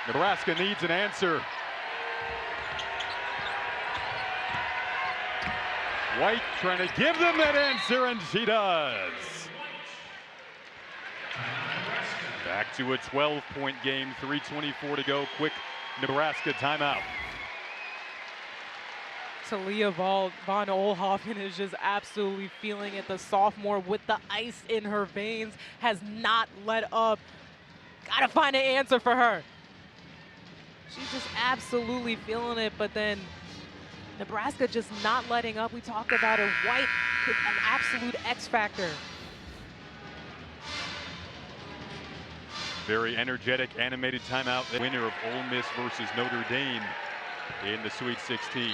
[SPEAKER 1] Nebraska needs an answer. White trying to give them that answer, and she does. Back to a 12-point game, 3:24 to go. Quick Nebraska timeout.
[SPEAKER 2] Talia Von Oelhoffen is just absolutely feeling it. The sophomore with the ice in her veins has not let up. Gotta find an answer for her. She's just absolutely feeling it, but then Nebraska just not letting up. We talked about it. White, an absolute X factor.
[SPEAKER 1] Very energetic, animated timeout. The winner of Ole Miss versus Notre Dame in the Sweet 16.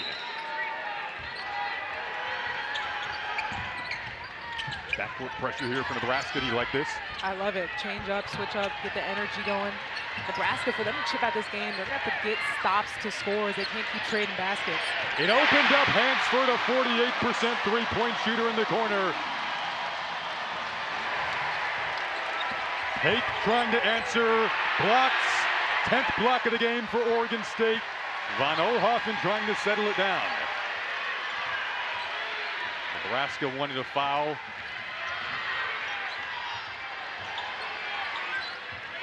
[SPEAKER 1] Backcourt pressure here for Nebraska. Do you like this?
[SPEAKER 2] I love it. Change up, switch up, get the energy going. Nebraska, for them to chip out this game, they're going to have to get stops to scores. They can't keep trading baskets.
[SPEAKER 1] It opened up. Hansford, a 48% three-point shooter in the corner. Hake trying to answer, blocks. 10th block of the game for Oregon State. Von Oelhoffen trying to settle it down. Nebraska wanted a foul.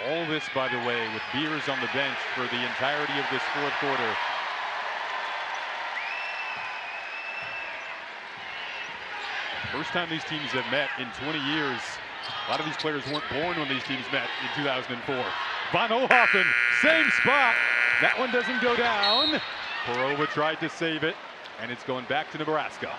[SPEAKER 1] All this, by the way, with Beers on the bench for the entirety of this fourth quarter. First time these teams have met in 20 years. A lot of these players weren't born when these teams met in 2004. Von Oelhoffen, same spot. That one doesn't go down. Perova tried to save it, and it's going back to Nebraska.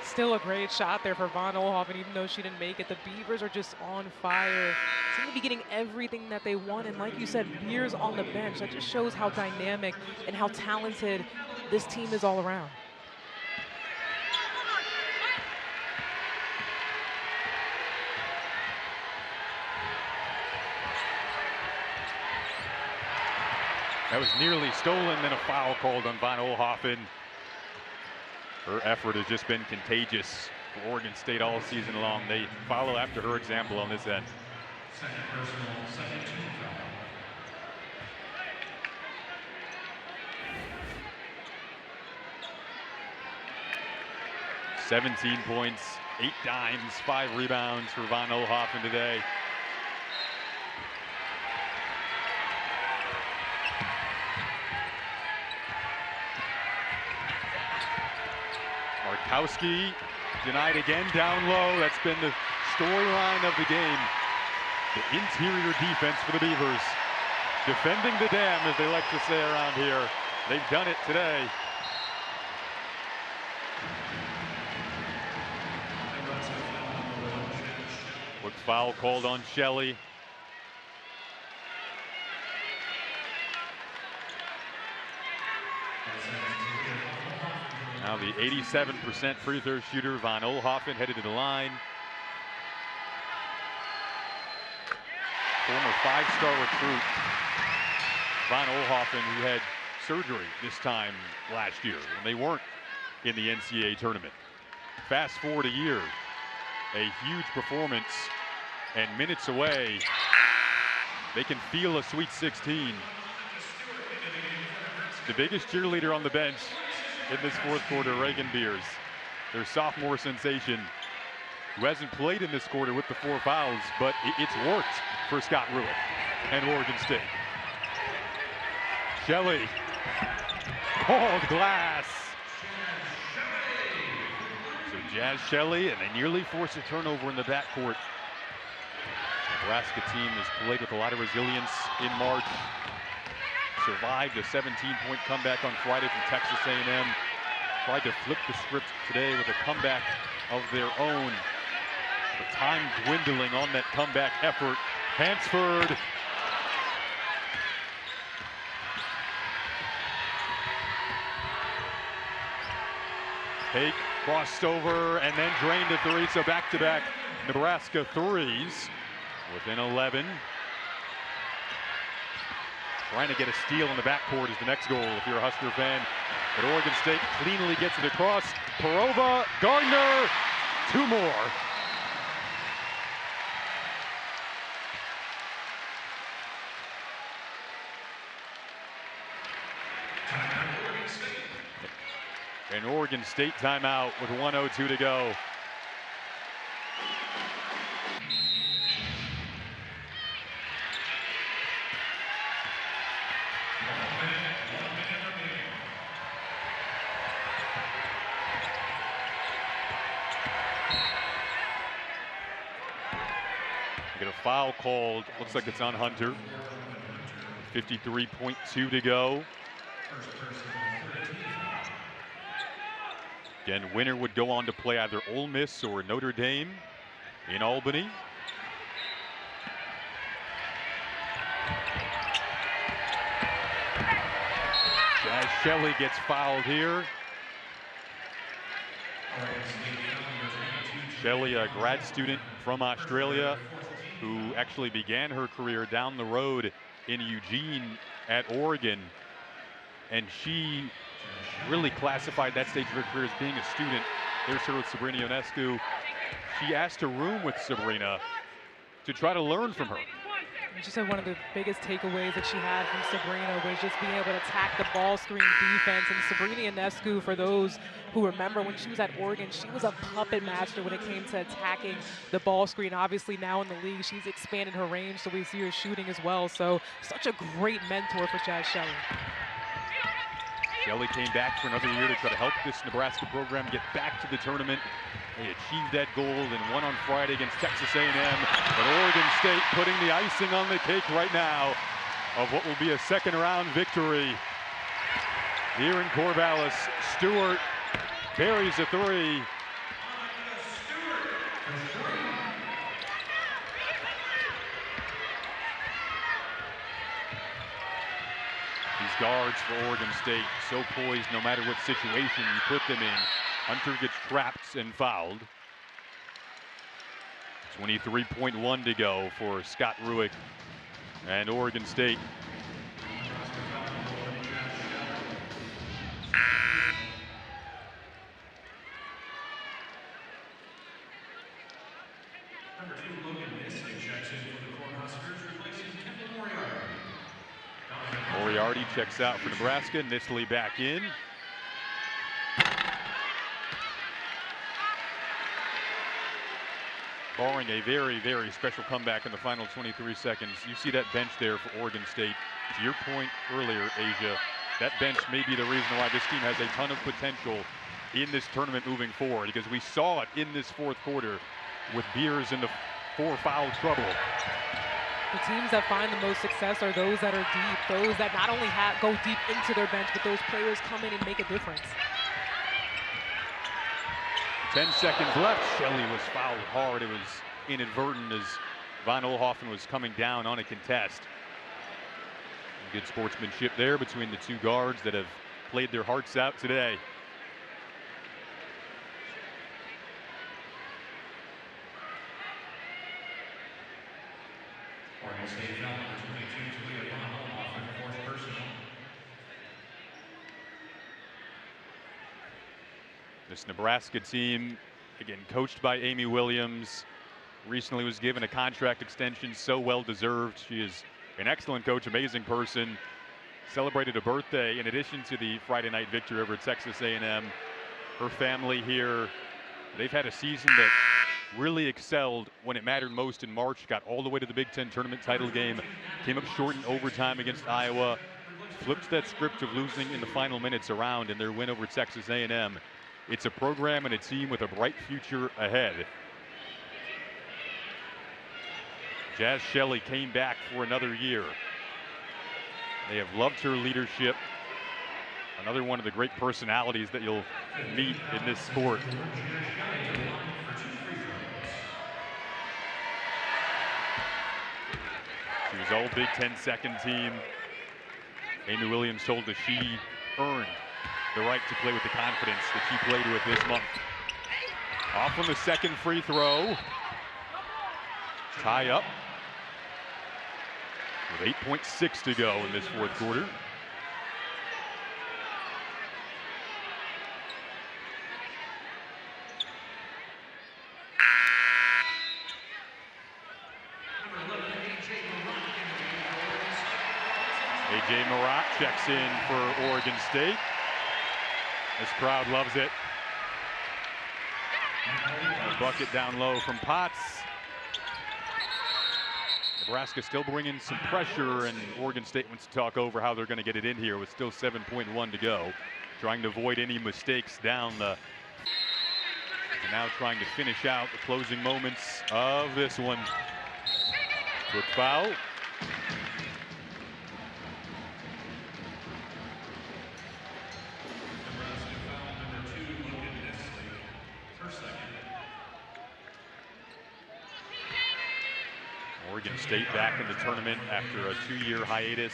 [SPEAKER 2] Still a great shot there for Von Oelhoffen, even though she didn't make it. The Beavers are just on fire. Seem to be getting everything that they want, and like you said, Beers on the bench. That just shows how dynamic and how talented this team is all around.
[SPEAKER 1] That was nearly stolen, then a foul called on Von Oelhoffen. Her effort has just been contagious for Oregon State all season long. They follow after her example on this end. Second personal, second team foul. 17 points, 8 dimes, 5 rebounds for Von Oelhoffen today. Markowski denied again down low. That's been the storyline of the game. The interior defense for the Beavers. Defending the dam, as they like to say around here. They've done it today. foul called on Shelley. Now the 87% free throw shooter, Von Oelhoffen, headed to the line. Former 5-star recruit, Von Oelhoffen, who had surgery this time last year when they weren't in the NCAA tournament. Fast forward a year, a huge performance, and minutes away, they can feel a Sweet 16. The biggest cheerleader on the bench in this fourth quarter, Reagan Beers, their sophomore sensation, who hasn't played in this quarter with the 4 fouls, but it's worked for Scott Ruick and Oregon State. Shelley, called glass. So Jazz Shelley, and they nearly force a turnover in the backcourt. Nebraska team has played with a lot of resilience in March. Survived a 17-point comeback on Friday from Texas A&M. Tried to flip the script today with a comeback of their own. The time dwindling on that comeback effort. Hansford. Hake crossed over and then drained a 3, so back-to-back Nebraska threes within 11. Trying to get a steal in the backcourt is the next goal if you're a Husker fan. But Oregon State cleanly gets it across. Perova, Gardner, 2 more. An Oregon State timeout with 1:02 to go. Get a foul called, looks like it's on Hunter. 53.2 to go. Again, winner would go on to play either Ole Miss or Notre Dame in Albany. Jazz Shelley gets fouled here. Shelley, a grad student from Australia who actually began her career down the road in Eugene at Oregon. And she really classified that stage of her career as being a student. There's her with Sabrina Ionescu. She asked to room with Sabrina to try to learn from her.
[SPEAKER 2] She said one of the biggest takeaways that she had from Sabrina was just being able to attack the ball screen defense. And Sabrina Ionescu, for those who remember, when she was at Oregon, she was a puppet master when it came to attacking the ball screen. Obviously now in the league, she's expanded her range, so we see her shooting as well. So such a great mentor for Jazz Shelley.
[SPEAKER 1] Shelley came back for another year to try to help this Nebraska program get back to the tournament. They achieved that goal and won on Friday against Texas A&M. But Oregon State putting the icing on the cake right now of what will be a second-round victory here in Corvallis. Stewart buries a 3. These guards for Oregon State, so poised no matter what situation you put them in. Hunter gets trapped and fouled. 23.1 to go for Scott Ruick and Oregon State. Moriarty checks out for Nebraska. Nisley back in. Barring a very, very special comeback in the final 23 seconds, you see that bench there for Oregon State. To your point earlier, Asia, that bench may be the reason why this team has a ton of potential in this tournament moving forward, because we saw it in this fourth quarter with Beers in the 4 foul trouble.
[SPEAKER 2] The teams that find the most success are those that are deep, those that not only go deep into their bench, but those players come in and make a difference.
[SPEAKER 1] 10 seconds left. Shelley was fouled hard. It was inadvertent as Von Oelhoffen was coming down on a contest. Good sportsmanship there between the two guards that have played their hearts out today. This Nebraska team, again, coached by Amy Williams, recently was given a contract extension, so well deserved. She is an excellent coach, amazing person. Celebrated a birthday in addition to the Friday night victory over Texas A&M. Her family here, they've had a season that really excelled when it mattered most in March. Got all the way to the Big Ten tournament title game, came up short in overtime against Iowa, flipped that script of losing in the final minutes around in their win over Texas A&M. It's a program and a team with a bright future ahead. Jazz Shelley came back for another year. They have loved her leadership. Another one of the great personalities that you'll meet in this sport. She was all Big Ten second team. Amy Williams told us she earned the right to play with the confidence that she played with this month. Off on the second free throw. Tie up with 8.6 to go in this fourth quarter. A.J. Marat checks in for Oregon State. This crowd loves it. A bucket down low from Potts. Nebraska still bringing some pressure, and Oregon State wants to talk over how they're going to get it in here with still 7.1 to go. Trying to avoid any mistakes down the... And now trying to finish out the closing moments of this one. Quick foul. Oregon State back in the tournament after a 2-year hiatus.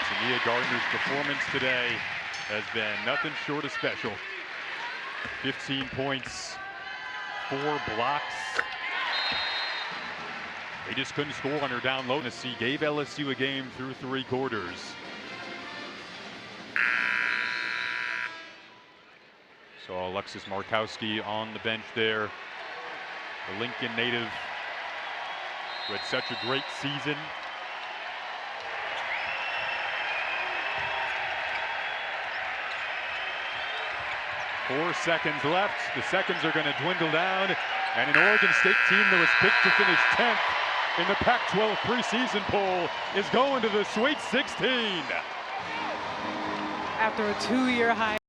[SPEAKER 1] Tamia Gardner's performance today has been nothing short of special. 15 points, 4 blocks. They just couldn't score on her down low. Tennessee gave LSU a game through 3 quarters. So Alexis Markowski on the bench there. The Lincoln native who had such a great season. Four seconds left. The seconds are going to dwindle down. And an Oregon State team that was picked to finish 10th in the Pac-12 preseason poll is going to the Sweet 16.
[SPEAKER 2] After a 2-year hiatus.